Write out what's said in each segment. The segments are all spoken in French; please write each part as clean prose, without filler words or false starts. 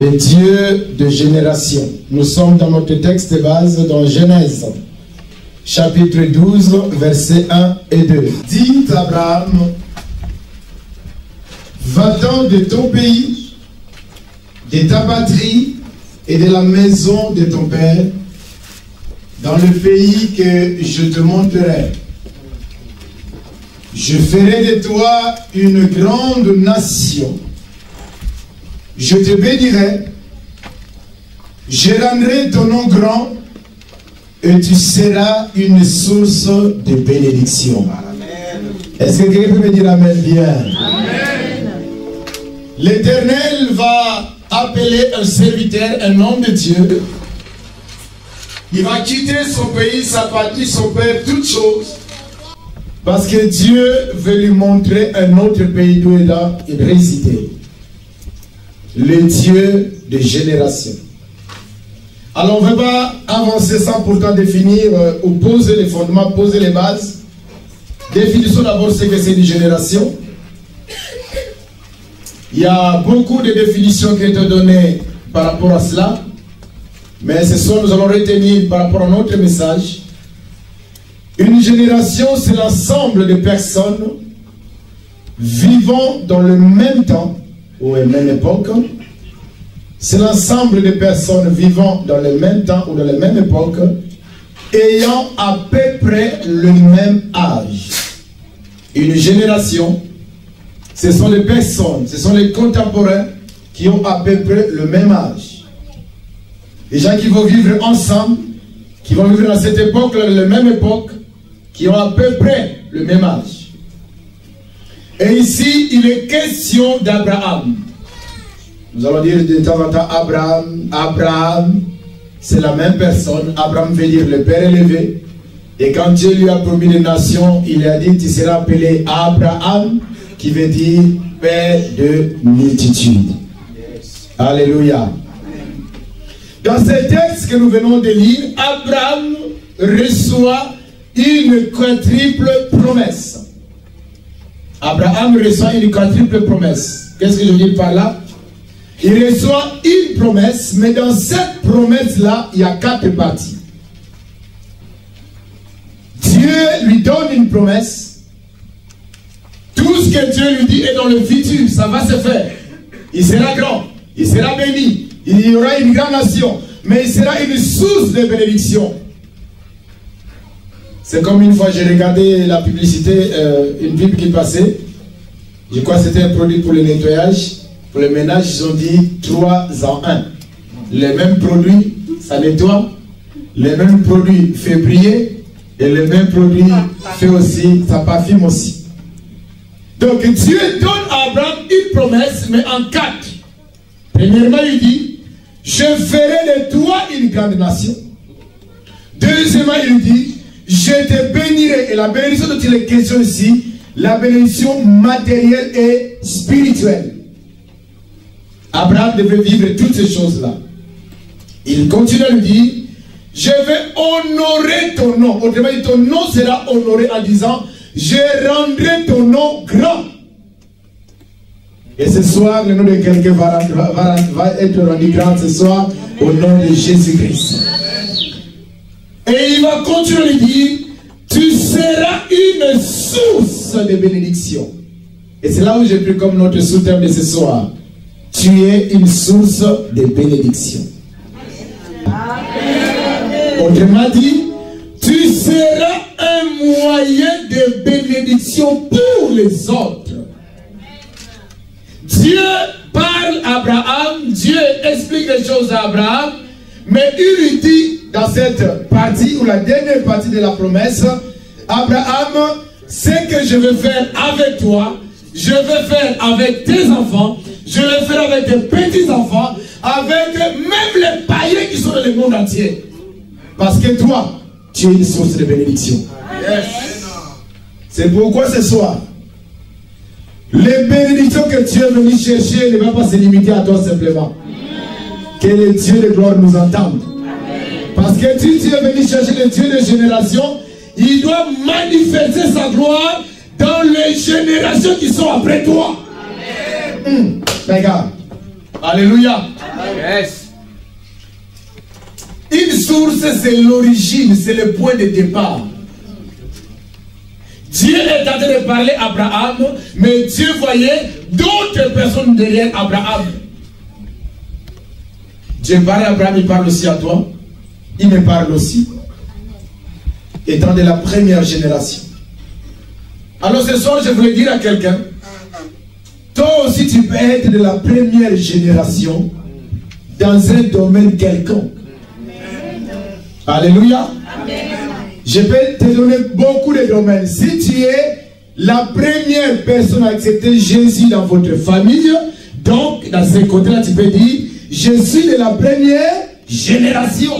Le Dieu de génération. Nous sommes dans notre texte de base dans Genèse, chapitre 12, versets 1 et 2. Dit Abraham, va-t'en de ton pays, de ta patrie et de la maison de ton père, dans le pays que je te montrerai. Je ferai de toi une grande nation. Je te bénirai, je rendrai ton nom grand, et tu seras une source de bénédiction. Est-ce que quelqu'un peut me dire Amen bien? L'Éternel va appeler un serviteur, un homme de Dieu. Il va quitter son pays, sa patrie, son père, toutes choses. Parce que Dieu veut lui montrer un autre pays d'où il a résidé. Le Dieu de génération. Alors on ne veut pas avancer sans pourtant définir ou poser les fondements, poser les bases. Définissons d'abord ce que c'est une génération. Il y a beaucoup de définitions qui ont été données par rapport à cela. Mais ce soir nous allons retenir par rapport à notre message. Une génération, c'est l'ensemble de personnes vivant dans le même temps ou à la même époque. C'est l'ensemble de personnes vivant dans le même temps ou dans la même époque, ayant à peu près le même âge. Une génération, ce sont les personnes, ce sont les contemporains qui ont à peu près le même âge. Les gens qui vont vivre ensemble, qui vont vivre dans cette époque, la même époque, qui ont à peu près le même âge. Et ici, il est question d'Abraham. Nous allons dire de temps en temps Abraham. Abraham, c'est la même personne. Abraham veut dire le Père élevé. Et quand Dieu lui a promis les nations, il a dit, tu seras appelé Abraham, qui veut dire Père de multitude. Yes. Alléluia. Dans ce texte que nous venons de lire, Abraham reçoit une quadruple promesse. Abraham reçoit une quadruple promesse. Qu'est-ce que je veux dire par là? Il reçoit une promesse, mais dans cette promesse-là, il y a 4 parties. Dieu lui donne une promesse. Tout ce que Dieu lui dit est dans le futur, ça va se faire. Il sera grand, il sera béni, il y aura une grande nation, mais il sera une source de bénédiction. C'est comme une fois j'ai regardé la publicité, une pub qui passait. Je crois que c'était un produit pour le nettoyage, pour le ménage. Ils ont dit 3 en 1. Les mêmes produits, ça nettoie. Les mêmes produits fait briller. Et les mêmes produits fait aussi, ça parfume aussi. Donc Dieu donne à Abraham une promesse, mais en 4. Premièrement, il dit, je ferai de toi une grande nation. Deuxièmement, il dit, je te bénirai. Et la bénédiction dont il est question ici, la bénédiction matérielle et spirituelle. Abraham devait vivre toutes ces choses-là. Il continue à lui dire, je vais honorer ton nom. Autrement dit, ton nom sera honoré en disant, je rendrai ton nom grand. Et ce soir, le nom de quelqu'un va être rendu grand ce soir au nom de Jésus-Christ. Et il va continuer à lui dire, tu seras une source de bénédiction. Et c'est là où j'ai pris comme notre sous-thème de ce soir. Tu es une source de bénédiction. Amen. Autrement dit, tu seras un moyen de bénédiction pour les autres. Dieu parle à Abraham, Dieu explique les choses à Abraham, mais il lui dit dans cette partie, ou la dernière partie de la promesse, Abraham, ce que je veux faire avec toi, je veux faire avec tes enfants, je vais faire avec tes petits-enfants, avec même les païens qui sont dans le monde entier. Parce que toi, tu es une source de bénédiction. Yes. C'est pourquoi ce soir, les bénédictions que Dieu est venu chercher ne vont pas se limiter à toi simplement. Que le Dieu de gloire nous entende. Parce que si tu es venu chercher le Dieu de génération, il doit manifester sa gloire dans les générations qui sont après toi. Regarde. Alléluia. Yes. Une source, c'est l'origine, c'est le point de départ. Dieu est en train de parler à Abraham, mais Dieu voyait d'autres personnes derrière Abraham. Dieu parle à Abraham, il parle aussi à toi. Il me parle aussi. Étant de la première génération. Alors ce soir, je voulais dire à quelqu'un, toi aussi tu peux être de la première génération dans un domaine quelconque. Alléluia. Je peux te donner beaucoup de domaines. Si tu es la première personne à accepter Jésus dans votre famille, donc dans ce côté-là, tu peux dire, je suis de la première génération.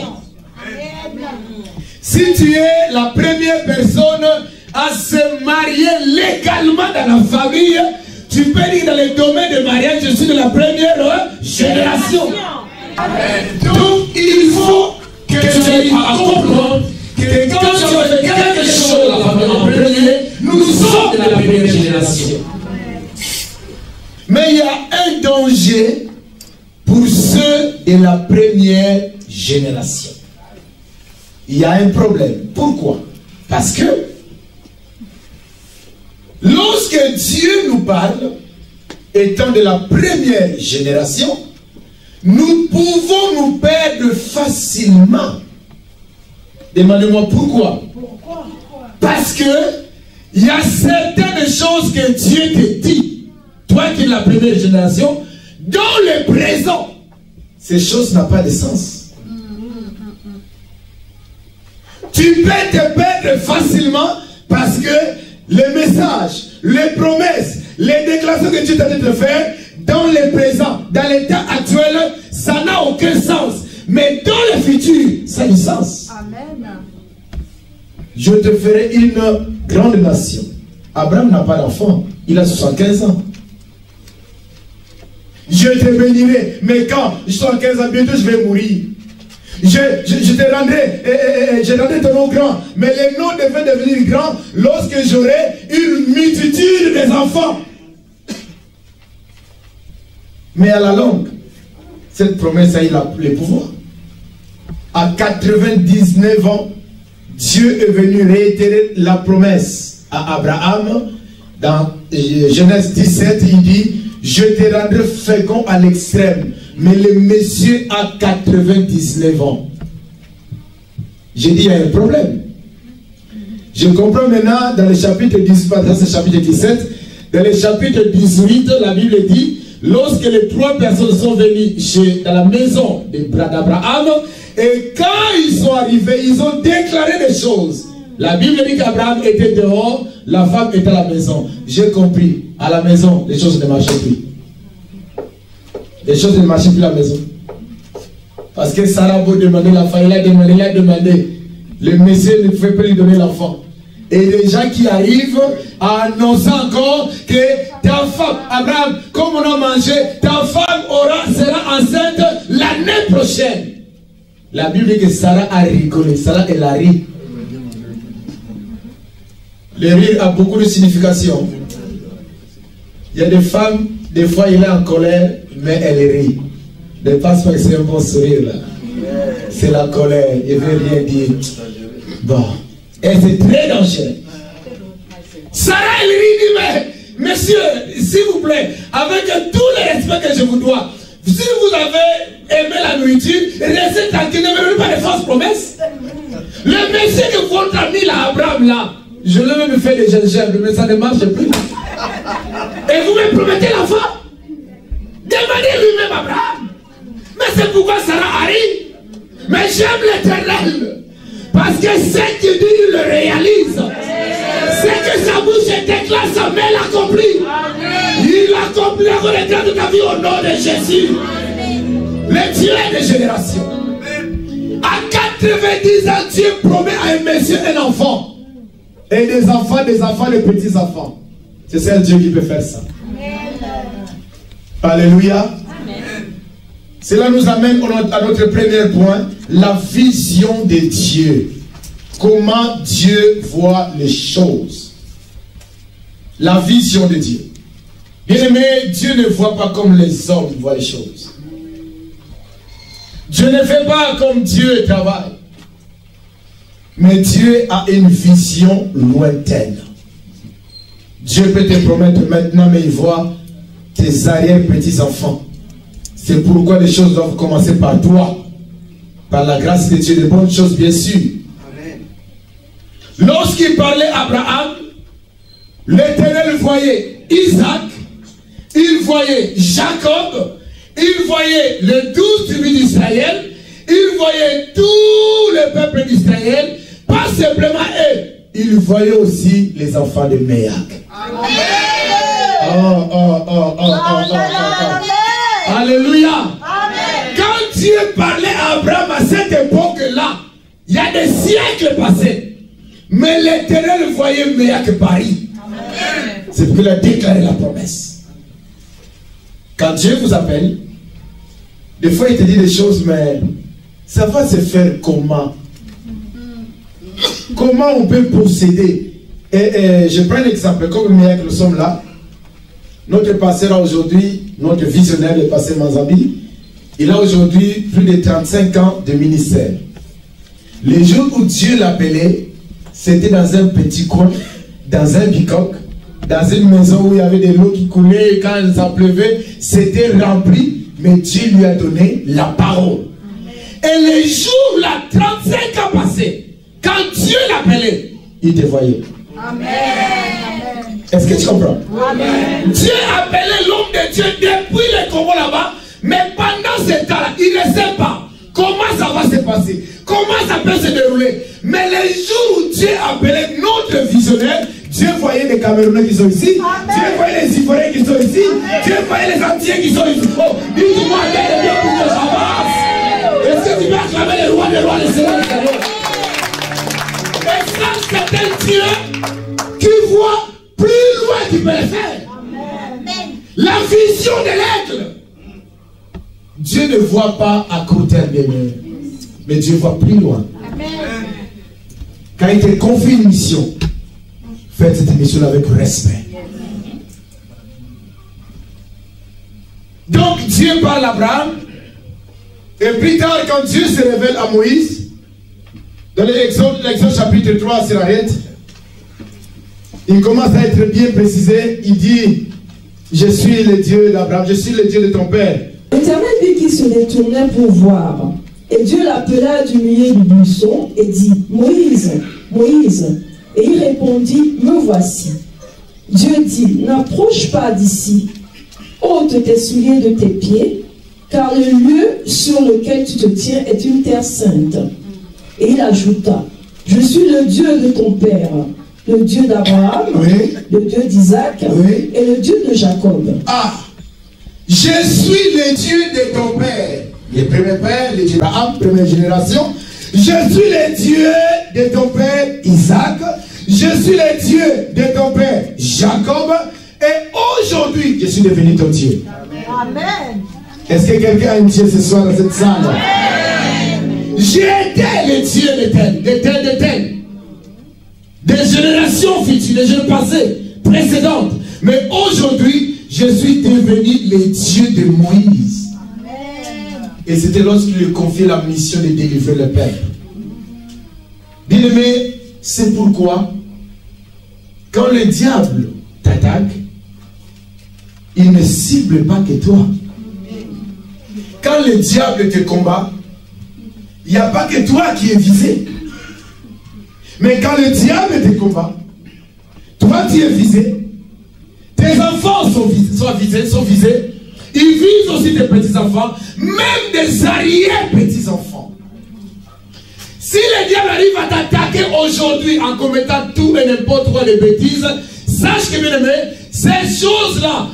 Si tu es la première personne à se marier légalement dans la famille, tu peux dire dans le domaine de mariage, je suis de la première génération. Donc il faut que tu aies à comprendre que quand tu as fait quelque chose dans la famille en premier, nous sommes de la première génération. Mais il y a un danger pour ceux de la première génération. Il y a un problème. Pourquoi? Parce que lorsque Dieu nous parle, étant de la première génération, nous pouvons nous perdre facilement. Demandez-moi pourquoi. Parce que il y a certaines choses que Dieu te dit, toi qui es de la première génération, dans le présent, ces choses n'ont pas de sens. Tu peux te perdre facilement parce que les messages, les promesses, les déclarations que Dieu t'a dit de faire, dans le présent, dans l'état actuel, ça n'a aucun sens. Mais dans le futur, ça a du sens. Amen. Je te ferai une grande nation. Abraham n'a pas d'enfant. Il a 75 ans. Je te bénirai. Mais quand je suis à 15 ans, bientôt je vais mourir. Je te rendrai ton nom grand. Mais le nom devait devenir grand lorsque j'aurai une multitude des enfants. Mais à la longue, cette promesse a eu le pouvoir. À 99 ans, Dieu est venu réitérer la promesse à Abraham. Dans Genèse 17, il dit, je te rendrai fécond à l'extrême. Mais le monsieur a 99 ans. J'ai dit, il y a un problème. Je comprends maintenant dans le chapitre 18, dans le chapitre 17, dans le chapitre 18, la Bible dit, lorsque les trois personnes sont venues dans la maison d'Abraham, et quand ils sont arrivés, ils ont déclaré des choses. La Bible dit qu'Abraham était dehors, la femme était à la maison. J'ai compris, à la maison, les choses ne marchaient plus. Les choses ne marchaient plus à la maison. Parce que Sarah a beau demander la femme, il a demandé. Le monsieur ne pouvait pas lui donner l'enfant. Et les gens qui arrivent à annoncer encore que ta femme, Abraham, comme on a mangé, ta femme sera enceinte l'année prochaine. La Bible dit que Sarah a rigolé. Sarah, elle a ri. Le rire a beaucoup de signification. Il y a des femmes, des fois, il est en colère, mais elle rit. Ne pense pas que c'est un bon sourire là. C'est la colère, il ne veut rien dire. Bon. Et c'est très dangereux. Sarah, elle rit, dit, mais monsieur, s'il vous plaît, avec tout le respect que je vous dois, si vous avez aimé la nourriture, restez tranquille, ne me donnez pas de fausses promesses. Le monsieur que votre ami là, Abraham là, je l'ai même fait des gingembre, mais ça ne marche plus. Et vous me promettez l'enfant? Demandez lui-même Abraham. Mais c'est pourquoi Sarah a ri. Mais j'aime l'Éternel. Parce que ce qu'il dit, il le réalise. C'est que sa bouche déclare, sa main l'accomplit. Il accomplit le temps de ta vie au nom de Jésus. Le Dieu des générations. À 90 ans, Dieu promet à un monsieur un enfant. Et des enfants, des petits enfants. C'est seul Dieu qui peut faire ça. Alléluia. Cela nous amène à notre premier point, la vision de Dieu. Comment Dieu voit les choses. La vision de Dieu. Bien aimé, Dieu ne voit pas comme les hommes voient les choses. Dieu ne fait pas comme Dieu travaille. Mais Dieu a une vision lointaine. Dieu peut te promettre maintenant, mais il voit tes arrière-petits-enfants. C'est pourquoi les choses doivent commencer par toi. Par la grâce de Dieu, de bonnes choses, bien sûr. Lorsqu'il parlait à Abraham, l'Éternel voyait Isaac, il voyait Jacob, il voyait les 12 tribus d'Israël, il voyait tout le peuple d'Israël, pas simplement eux, il voyait aussi les enfants de Méac. Alléluia. Amen. Quand Dieu parlait à Abraham à cette époque-là, il y a des siècles passés, mais l'Éternel voyait Méac Paris. C'est pour qu'il a déclaré la promesse. Quand Dieu vous appelle, des fois il te dit des choses, mais ça va se faire comment? Comment on peut procéder? Et je prends l'exemple, comme Méac, nous sommes là. Notre pasteur aujourd'hui, notre visionnaire, le pasteur Manzabi, il a aujourd'hui plus de 35 ans de ministère. Les jours où Dieu l'appelait, c'était dans un petit coin, dans un bicoque, dans une maison où il y avait des lots qui coulaient, et quand ça pleuvait, c'était rempli, mais Dieu lui a donné la parole. Et les jours là, 35 ans passés, quand Dieu l'appelait, il te voyait. Amen. Est-ce que tu comprends? Amen. Dieu appelait l'homme de Dieu depuis le Congo là-bas, mais pendant ce temps-là, il ne sait pas comment ça va se passer, comment ça peut se dérouler. Mais les jours où Dieu appelait notre visionnaire, Dieu voyait les Camerounais qui sont ici, Amen. Dieu voyait les Ivoiriens qui sont ici, Amen. Dieu voyait les Antillais qui sont ici. Oh, dis-moi, aide bien pour que j'avance. Est-ce que tu peux acclamer le roi des rois, le Seigneur des seigneurs? Et ça, c'est un Dieu qui voit plus loin qu'il peut le faire. Amen. La vision de l'aigle. Dieu ne voit pas à court terme, mais Dieu voit plus loin. Amen. Quand il te confie une mission, faites cette mission avec respect. Donc Dieu parle à Abraham, et plus tard quand Dieu se révèle à Moïse, dans l'Exode chapitre 3, c'est l'arrête, il commence à être bien précisé, il dit, je suis le Dieu d'Abraham, je suis le Dieu de ton père. L'Éternel vit qu'il se détournait pour voir, et Dieu l'appela du milieu du buisson et dit, Moïse, Moïse. Et il répondit, me voici. Dieu dit, n'approche pas d'ici, ôte tes souliers de tes pieds, car le lieu sur lequel tu te tiens est une terre sainte. Et il ajouta, je suis le Dieu de ton père, le Dieu d'Abraham, oui. Le Dieu d'Isaac, oui. Et le Dieu de Jacob. Ah, je suis le Dieu de ton père. Le premier père, le Dieu d'Abraham, première génération. Je suis le Dieu de ton père Isaac. Je suis le Dieu de ton père Jacob. Et aujourd'hui, je suis devenu ton Dieu. Amen. Est-ce que quelqu'un a un Dieu ce soir dans cette salle? J'étais le Dieu d'éternel. Des générations futures, des générations passées, précédentes. Mais aujourd'hui, je suis devenu le Dieu de Moïse. Amen. Et c'était lorsqu'il lui confiait la mission de délivrer le peuple. Bien-aimé, c'est pourquoi, quand le diable t'attaque, il ne cible pas que toi. Quand le diable te combat, il n'y a pas que toi qui es visé. Mais quand le diable te combat, toi tu es visé. Tes enfants sont visés. Ils visent aussi tes petits-enfants, même des arrière-petits-enfants. Si le diable arrive à t'attaquer aujourd'hui en commettant tout et n'importe quoi de bêtises, sache que, bien aimé, ces choses-là,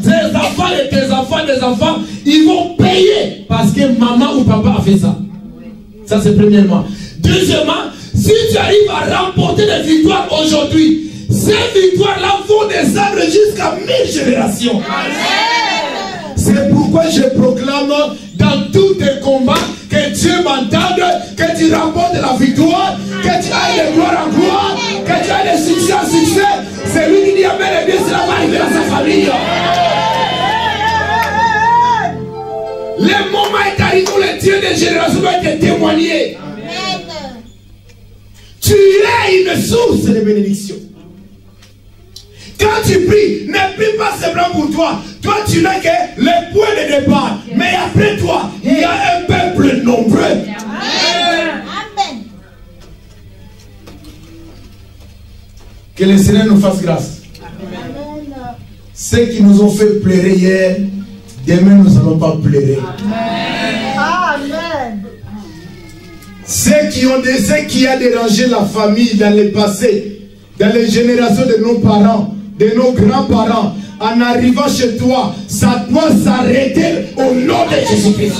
tes enfants et tes enfants, des enfants, ils vont payer parce que maman ou papa a fait ça. Ça, c'est premièrement. Deuxièmement, si tu arrives à remporter des victoires aujourd'hui, ces victoires-là vont descendre jusqu'à 1000 générations. C'est pourquoi je proclame dans tous tes combats que Dieu m'entende, que tu remportes la victoire, que tu ailles de gloire en gloire, que tu ailles de succès en succès. C'est lui qui dit amen et bien cela va arriver dans sa famille. Le moment est arrivé où le Dieu des générations doit te témoigner. Tu es une source de bénédiction. Quand tu pries, ne prie pas seulement pour toi. Toi, tu n'as que le point de départ. Mais après toi, il y a un peuple nombreux. Amen. Que le Seigneur nous fasse grâce. Amen. Ceux qui nous ont fait pleurer hier, demain nous n'allons pas pleurer. Amen. Ceux qui a dérangé la famille dans le passé, dans les générations de nos parents, de nos grands-parents, en arrivant chez toi, ça doit s'arrêter au nom de Jésus-Christ.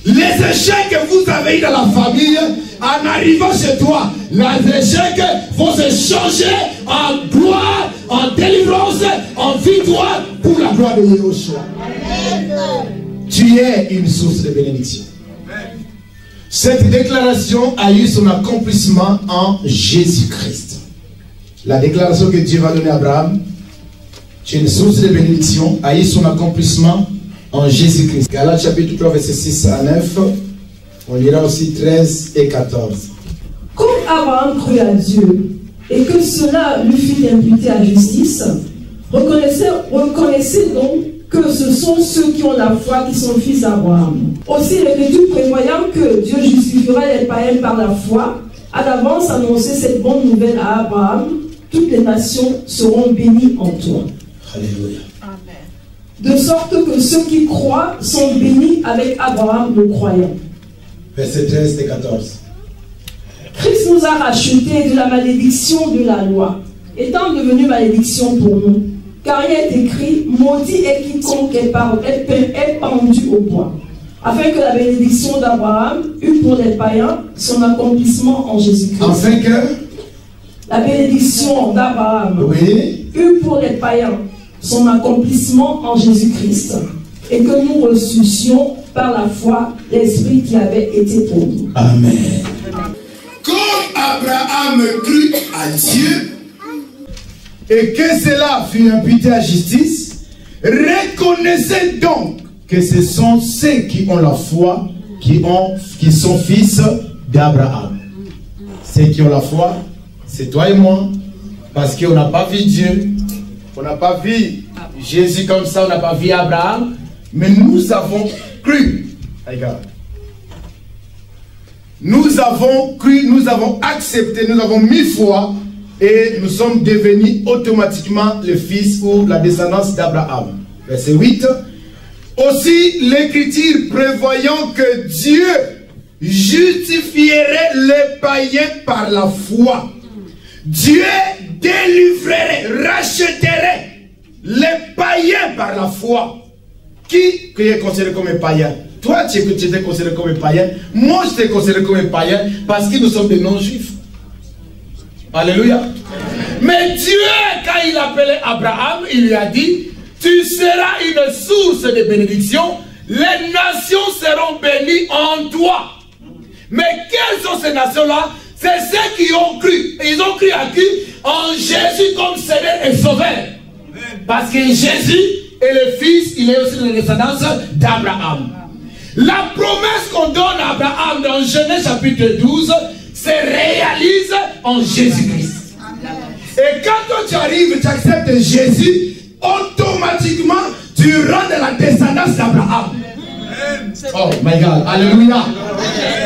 Les échecs que vous avez eu dans la famille, en arrivant chez toi, les échecs vont se changer en gloire, en délivrance, en victoire pour la gloire de Yahushua. Tu es une source de bénédiction. Cette déclaration a eu son accomplissement en Jésus-Christ. La déclaration que Dieu va donner à Abraham, tu es une source de bénédiction, a eu son accomplissement en Jésus-Christ. Galates chapitre 3, verset 6 à 9. On lira aussi 13 et 14. Comme Abraham crut à Dieu, et que cela lui fut imputé à justice, reconnaissez donc que ce sont ceux qui ont la foi qui sont fils d'Abraham. Aussi l'Écriture prévoyant que Dieu justifiera les païens par la foi, a d'avance annoncé cette bonne nouvelle à Abraham: toutes les nations seront bénies en toi. Alléluia. De sorte que ceux qui croient sont bénis avec Abraham le croyant. Verset 13 et 14. Christ nous a rachetés de la malédiction de la loi, étant devenu malédiction pour nous. Car il est écrit: maudit est quiconque est pendu au bois. Afin que la bénédiction d'Abraham eût pour les païens son accomplissement en Jésus-Christ. Afin que la bénédiction d'Abraham eût pour les païens son accomplissement en Jésus-Christ. Et que nous reçussions par la foi l'Esprit qui avait été pour nous. Amen. Comme Abraham crut à Dieu, et que cela fut imputé à justice, reconnaissez donc que ce sont ceux qui ont la foi qui sont fils d'Abraham. Ceux qui ont la foi, c'est toi et moi, parce qu'on n'a pas vu Dieu, on n'a pas vu Jésus comme ça, on n'a pas vu Abraham, mais nous avons cru. Regarde. Nous avons cru, nous avons accepté, nous avons mis foi et nous sommes devenus automatiquement le fils ou la descendance d'Abraham. Verset 8. Aussi l'Écriture prévoyant que Dieu justifierait les païens par la foi. Dieu délivrerait, rachèterait les païens par la foi. Qui est considéré comme un païen? Toi, tu étais considéré comme un païen. Moi, je t'ai considéré comme un païen parce que nous sommes des non-juifs. Alléluia. Mais Dieu, quand il appelait Abraham, il lui a dit: tu seras une source de bénédiction. Les nations seront bénies en toi. Mais quelles sont ces nations-là? C'est ceux qui ont cru. Ils ont cru à qui? En Jésus comme Seigneur et Sauveur. Parce que Jésus est le fils, il est aussi la descendance d'Abraham. La promesse qu'on donne à Abraham dans Genèse chapitre 12 se réalise en Jésus-Christ. Et quand toi tu arrives, tu acceptes Jésus, automatiquement tu rentres dans la descendance d'Abraham. Oh my God, alléluia.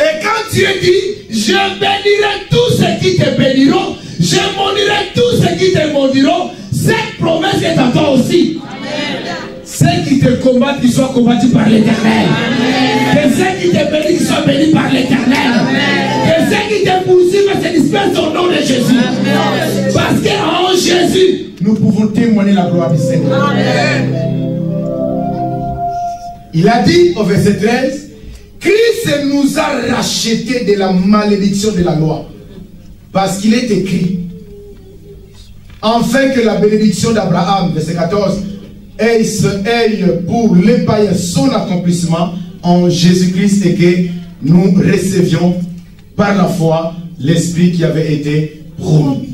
Et quand Dieu dit: je bénirai tous ceux qui te béniront, je maudirai tous ceux qui te maudiront, cette promesse est à toi aussi. Ceux qui te combattent, qu'ils soient combattus par l'Éternel. Que ceux qui te bénissent, qu'ils soient bénis par l'Éternel. Que ceux qui te poursuivent se dispersent au nom de Jésus. Parce qu'en Jésus, nous pouvons témoigner la gloire du Seigneur. Il a dit au verset 13: Christ nous a rachetés de la malédiction de la loi. Parce qu'il est écrit: afin que la bénédiction d'Abraham, verset 14, ait pour les païens son accomplissement en Jésus-Christ, et que nous recevions par la foi l'Esprit qui avait été promis.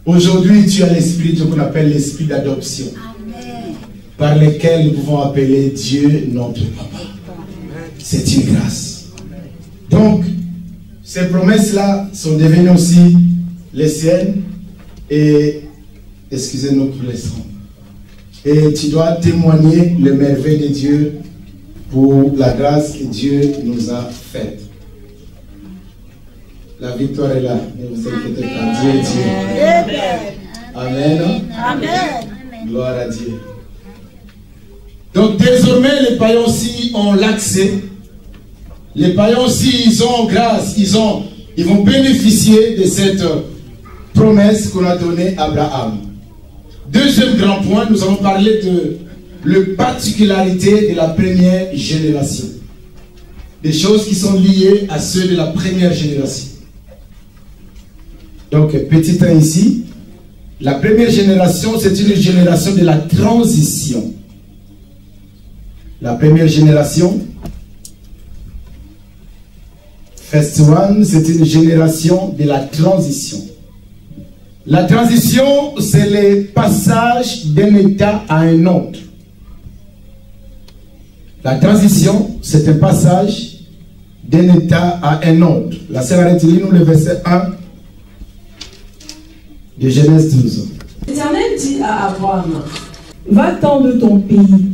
Aujourd'hui, tu as l'Esprit qu'on appelle l'Esprit d'adoption. par lesquelles nous pouvons appeler Dieu notre Papa. C'est une grâce. Donc, ces promesses-là sont devenues aussi les siennes. Et, excusez-nous pour les sons. Et tu dois témoigner le merveille de Dieu pour la grâce que Dieu nous a faite. La victoire est là. Ne vous inquiétez pas. Dieu est Dieu. Amen. Amen. Gloire à Dieu. Donc désormais, les païens aussi ont l'accès. Les païens aussi, ils ont grâce. Ils vont bénéficier de cette promesse qu'on a donnée à Abraham. Deuxième grand point, nous allons parler de la particularité de la première génération. Des choses qui sont liées à ceux de la première génération. Donc, petit 1 ici. La première génération, c'est une génération de la transition. La première génération, First one, c'est une génération de la transition. La transition, c'est le passage d'un état à un autre. La transition, c'est un passage d'un état à un autre. La sœur a retiré nous le verset 1 de Genèse 12. L'Éternel dit à Abraham, va-t'en de ton pays,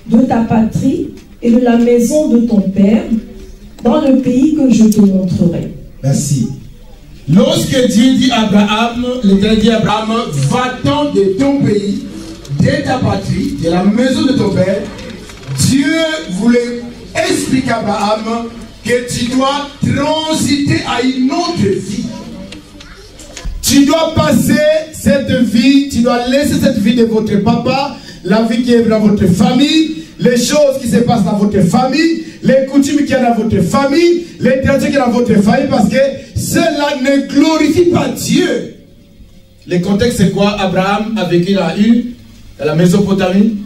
de ta patrie et de la maison de ton père, dans le pays que je te montrerai. Merci. Lorsque Dieu dit à Abraham, l'Éternel dit à Abraham, va-t'en de ton pays, de ta patrie, de la maison de ton père. Dieu voulait expliquer à Abraham que tu dois transiter à une autre vie. Tu dois passer cette vie, tu dois laisser cette vie de votre papa, la vie qui est dans votre famille, les choses qui se passent dans votre famille, les coutumes qu'il y a dans votre famille, les traditions qu'il y a dans votre famille, parce que cela ne glorifie pas Dieu. Le contexte c'est quoi? Abraham a vécu dans la Mésopotamie,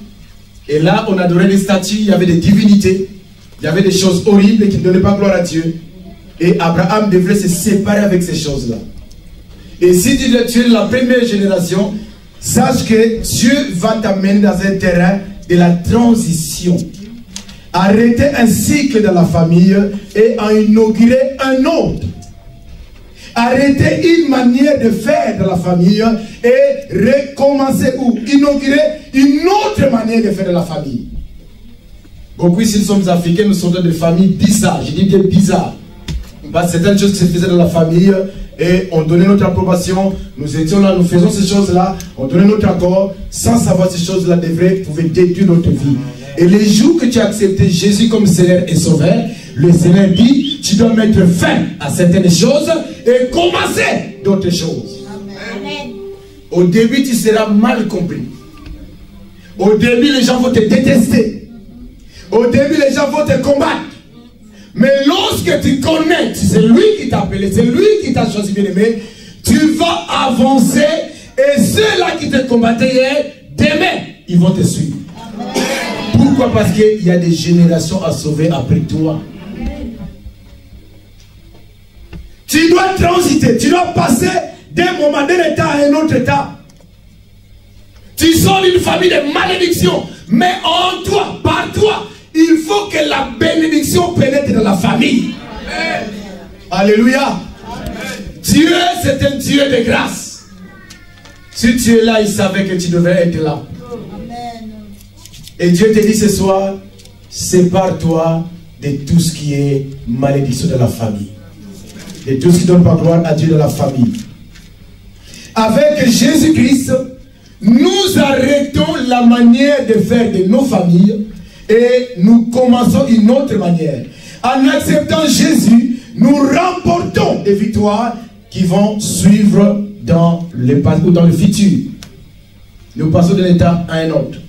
et là on adorait des statues, il y avait des divinités, il y avait des choses horribles qui ne donnaient pas gloire à Dieu. Et Abraham devrait se séparer avec ces choses-là. Et si tu es la première génération, sache que Dieu va t'amener dans un terrain de la transition. Arrêter un cycle dans la famille et en inaugurer un autre. Arrêter une manière de faire dans la famille et recommencer ou inaugurer une autre manière de faire dans la famille. Beaucoup ici, nous sommes africains, nous sommes dans des familles bizarres. Je dis bien bizarres. Parce que certaines choses qui se faisaient dans la famille et on donnait notre approbation, nous étions là, nous faisons ces choses-là, on donnait notre accord, sans savoir ces choses-là pouvaient détruire notre vie. Et les jours que tu as accepté Jésus comme Seigneur et Sauveur, le Seigneur dit, tu dois mettre fin à certaines choses et commencer d'autres choses. Amen. Au début, tu seras mal compris. Au début, les gens vont te détester. Au début, les gens vont te combattre. Mais lorsque tu connais, c'est lui qui t'a appelé, c'est lui qui t'a choisi, bien-aimé, tu vas avancer et ceux-là qui te combattaient hier, demain, ils vont te suivre. Amen. Pourquoi? Parce qu'il y a des générations à sauver après toi. Tu dois transiter, tu dois passer d'un moment, d'un état à un autre état. Tu sors d'une famille de malédiction, mais en toi, par toi, il faut que la bénédiction pénètre dans la famille. Amen. Alléluia. Amen. Dieu, c'est un Dieu de grâce. Si tu es là, il savait que tu devais être là. Amen. Et Dieu te dit ce soir, sépare-toi de tout ce qui est malédiction de la famille. De tout ce qui ne donne pas gloire à Dieu de la famille. Avec Jésus-Christ, nous arrêtons la manière de faire de nos familles et nous commençons une autre manière. En acceptant Jésus, nous remportons des victoires qui vont suivre dans le passé ou dans le futur. Nous passons d'un état à un autre.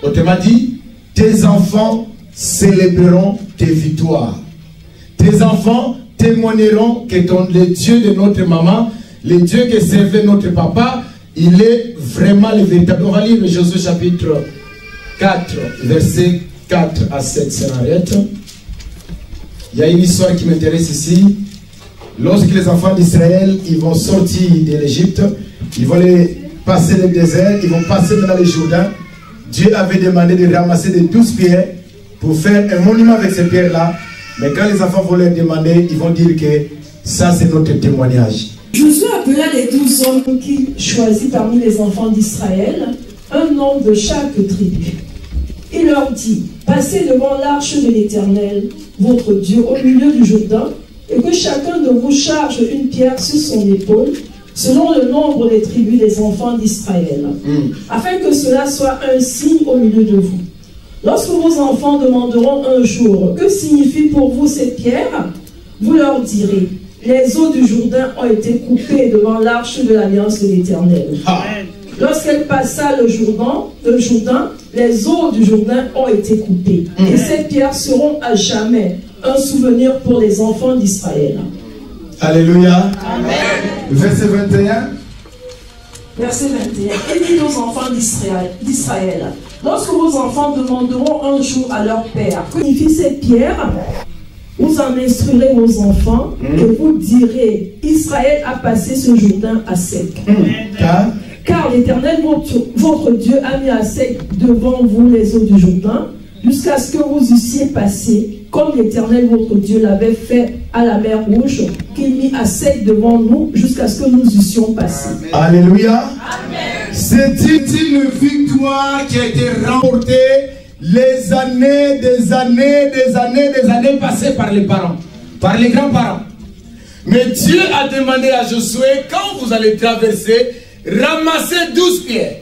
Autrement dit, tes enfants célébreront tes victoires. Tes enfants témoigneront que le Dieu de notre maman, le Dieu qui servait notre papa, il est vraiment le véritable. On va lire Josué chapitre 4, verset 4 à 7, ça n'arrête. Il y a une histoire qui m'intéresse ici. Lorsque les enfants d'Israël, ils vont sortir de l'Égypte, ils vont passer le désert, ils vont passer dans le Jourdain. Dieu avait demandé de ramasser les 12 pierres pour faire un monument avec ces pierres-là. Mais quand les enfants vont leur demander, ils vont dire que ça c'est notre témoignage. Josué appela les 12 hommes qu'il choisit parmi les enfants d'Israël, un homme de chaque tribu. Il leur dit, passez devant l'arche de l'Éternel, votre Dieu, au milieu du Jourdain, et que chacun de vous charge une pierre sur son épaule, selon le nombre des tribus des enfants d'Israël, afin que cela soit un signe au milieu de vous. Lorsque vos enfants demanderont un jour, que signifie pour vous cette pierre, vous leur direz, les eaux du Jourdain ont été coupées devant l'arche de l'alliance de l'Éternel. Lorsqu'elle passa le Jourdain, les eaux du Jourdain ont été coupées. Et ces pierres seront à jamais un souvenir pour les enfants d'Israël. Alléluia. Amen. Verset 21. Verset 21. Et dit aux enfants d'Israël, lorsque vos enfants demanderont un jour à leur père, que signifie cette pierre, vous en instruirez vos enfants et vous direz, Israël a passé ce Jourdain à sec. Car l'Éternel, votre Dieu, a mis à sec devant vous les eaux du Jourdain, jusqu'à ce que vous eussiez passé, comme l'Éternel, votre Dieu, l'avait fait à la mer Rouge, qu'il mit à sec devant nous, jusqu'à ce que nous eussions passé. Alléluia. C'est une victoire qui a été remportée les années, des années passées par les parents, par les grands-parents. Mais Dieu a demandé à Josué, quand vous allez traverser, ramassez 12 pierres.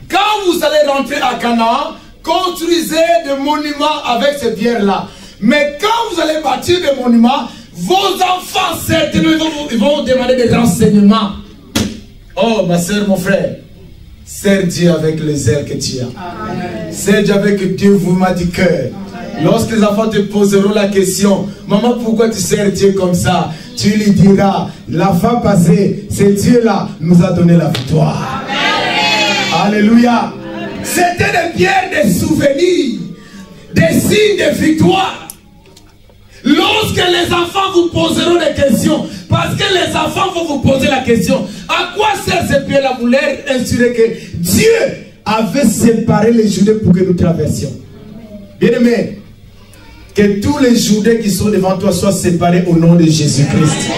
Quand vous allez rentrer à Canaan, construisez des monuments avec ces pierres-là. Mais quand vous allez bâtir des monuments, vos enfants, certainement, ils vont vous demander des renseignements. Oh, ma soeur, mon frère, sers Dieu avec les ailes que tu as. Sers Dieu avec Dieu, vous m'a dit cœur. Lorsque les enfants te poseront la question, maman, pourquoi tu sers Dieu comme ça? Tu lui diras, la fois passée, c'est Dieu-là nous a donné la victoire. Amen. Alléluia. C'était des pierres de souvenirs, des signes de victoire. Lorsque les enfants vous poseront des questions, parce que les enfants vont vous poser la question, à quoi sert ces pierres-là? Vous leur insurer que Dieu avait séparé les Judées pour que nous traversions. Bien-aimés, que tous les Judées qui sont devant toi soient séparés au nom de Jésus-Christ.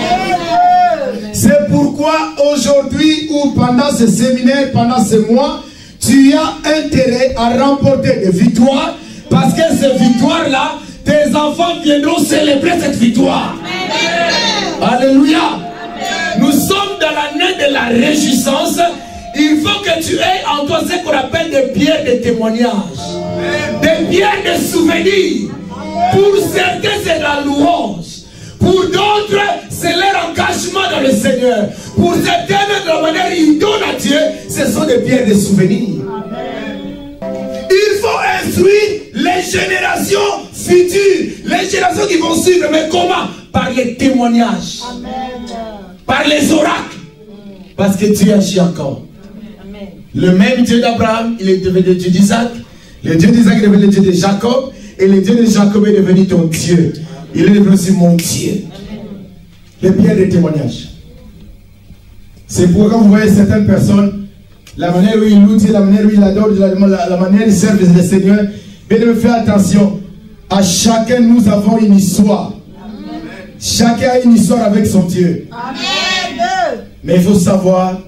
C'est pourquoi aujourd'hui ou pendant ce séminaire, pendant ce mois, tu as intérêt à remporter des victoires, parce que ces victoires-là, tes enfants viendront célébrer cette victoire. Alléluia. Nous sommes dans l'année de la réjouissance. Il faut que tu aies en toi ce qu'on appelle des pierres de témoignage, des pierres de souvenirs. Pour certains, c'est la louange. Pour d'autres, c'est leur engagement dans le Seigneur. Pour certains, de la manière ils donnent à Dieu, ce sont des pierres de souvenirs. Il faut instruire les générations futures, les générations qui vont suivre. Mais comment? Par les témoignages. Par les oracles. Parce que Dieu agit encore. Le même Dieu d'Abraham, il est devenu le Dieu d'Isaac. Le Dieu d'Isaac est devenu le Dieu de Jacob. Et le Dieu de Jacob est devenu ton Dieu. Il est devenu aussi mon Dieu. Les pierres de témoignage. C'est pourquoi vous voyez certaines personnes, la manière où ils louent Dieu, la manière où ils adorent, la manière où ils servent le Seigneur. Bien de faire attention. À chacun, nous avons une histoire. Amen. Chacun a une histoire avec son Dieu. Amen. Mais il faut savoir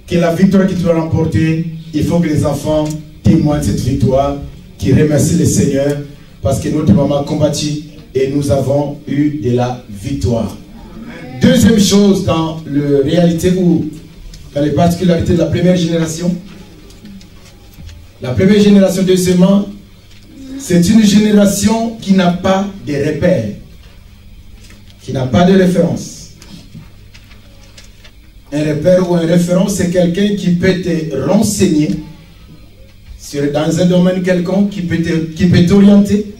que la victoire que tu dois remporter, il faut que les enfants témoignent cette victoire, qui remercient le Seigneur, parce que notre maman a combattu et nous avons eu de la victoire. Amen. Deuxième chose dans la réalité ou dans les particularités de la première génération. La première génération, deuxièmement, c'est une génération qui n'a pas de repères, qui n'a pas de référence. Un repère ou un référent, c'est quelqu'un qui peut te renseigner dans un domaine quelconque, qui peut t'orienter.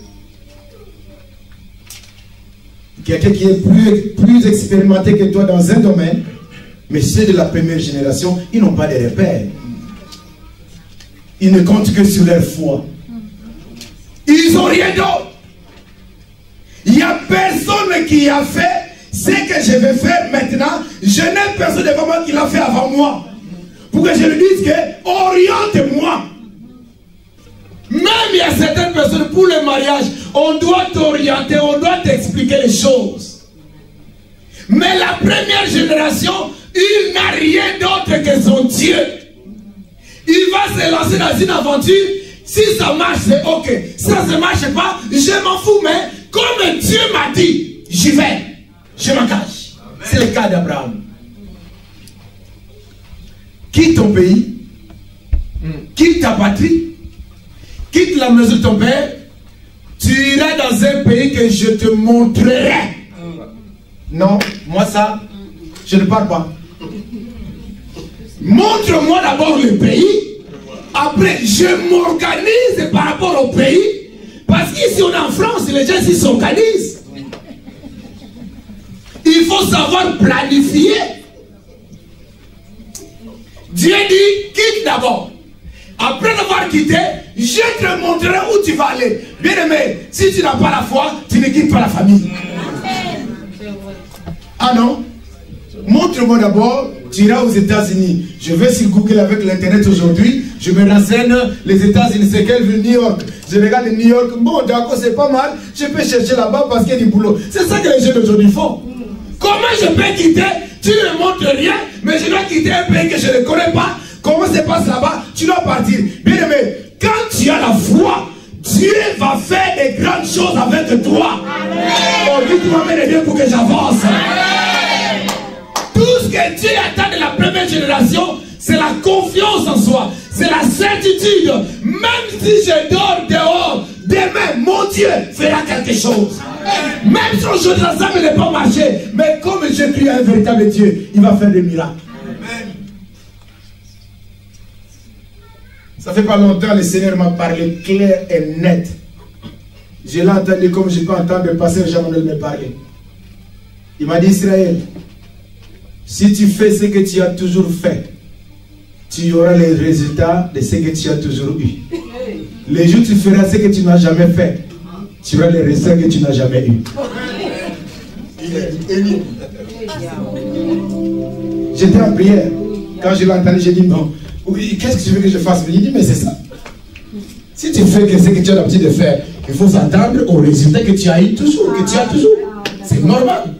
Quelqu'un qui est plus expérimenté que toi dans un domaine, mais ceux de la première génération, ils n'ont pas de repères. Ils ne comptent que sur leur foi. Ils n'ont rien d'autre. Il n'y a personne qui a fait ce que je vais faire maintenant. Je n'ai personne devant moi qui l'a fait avant moi. Pour que je lui dise que oriente-moi. Même il y a certaines personnes, pour le mariage, on doit t'orienter, on doit t'expliquer les choses. Mais la première génération, il n'a rien d'autre que son Dieu. Il va se lancer dans une aventure. Si ça marche, c'est ok. Si ça ne marche pas, je m'en fous. Mais comme Dieu m'a dit, j'y vais. Je m'engage. C'est le cas d'Abraham. Quitte ton pays. Quitte ta patrie. Quitte la maison de ton père. Tu iras dans un pays que je te montrerai. Non, moi ça, je ne parle pas. Montre-moi d'abord le pays. Après, je m'organise par rapport au pays. Parce qu'ici, on est en France, les gens ici s'organisent. Il faut savoir planifier. Dieu dit, quitte d'abord. Après avoir quitté, je te montrerai où tu vas aller. Bien aimé, si tu n'as pas la foi, tu ne quittes pas la famille. Ah non? Montre-moi d'abord, tu iras aux États-Unis. Je vais sur Google avec l'internet aujourd'hui. Je me renseigne, les États-Unis, c'est quelle ville? New York. Je regarde New York. Bon, d'accord, c'est pas mal. Je peux chercher là-bas parce qu'il y a du boulot. C'est ça que les jeunes d'aujourd'hui font. Comment je peux quitter? Tu ne me montres rien, mais je dois quitter un pays que je ne connais pas. Comment ça se passe là-bas? Tu dois partir. Bien aimé, quand tu as la foi, Dieu va faire des grandes choses avec toi. Oh, dites-moi, mais bien pour que j'avance. Tout ce que Dieu attend de la première génération, c'est la confiance en soi. C'est la certitude. Même si je dors dehors, demain, mon Dieu fera quelque chose. Même si aujourd'hui, ça ne va pas marcher. Mais comme je prie à un véritable Dieu, il va faire des miracles. Ça fait pas longtemps, le Seigneur m'a parlé clair et net. Je l'ai entendu comme je peux entendre le pasteur Jean-Manuel me parler. Il m'a dit, Israël, si tu fais ce que tu as toujours fait, tu auras les résultats de ce que tu as toujours eu. Les jours où tu feras ce que tu n'as jamais fait, tu auras les résultats que tu n'as jamais eu. J'étais en prière. Quand je l'ai entendu, j'ai dit, bon, oui, qu'est-ce que tu veux que je fasse? Il dit, mais c'est ça. Si tu fais ce que tu as l'habitude de faire, il faut s'attendre aux résultats que tu as eu toujours, que tu as toujours. C'est normal.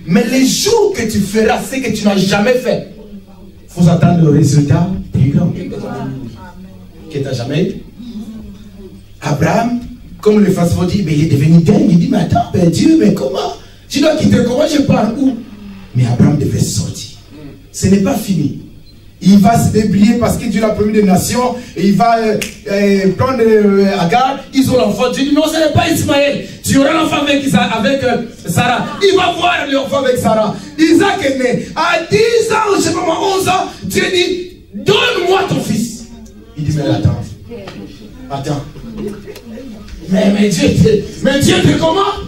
Mais les jours que tu feras ce que tu n'as jamais fait, il faut s'attendre aux résultats plus grands que tu n'as jamais eu. Abraham, comme le fast-food dit, il est devenu dingue. Il dit, mais attends, Dieu, mais comment? Tu dois quitter, comment je pars où? Mais Abraham devait sortir. Ce n'est pas fini. Il va se débrouiller parce que Dieu l'a promis des nations. Et il va prendre Agar. Ils ont l'enfant. Dieu dit non, ce n'est pas Ismaël. Tu auras l'enfant avec Sarah. Il va voir l'enfant avec Sarah. Isaac est né. À 10 ans, je ne sais pas moi, 11 ans, Dieu dit, donne-moi ton fils. Il dit, mais attends. Attends. Mais Dieu, tu es comment?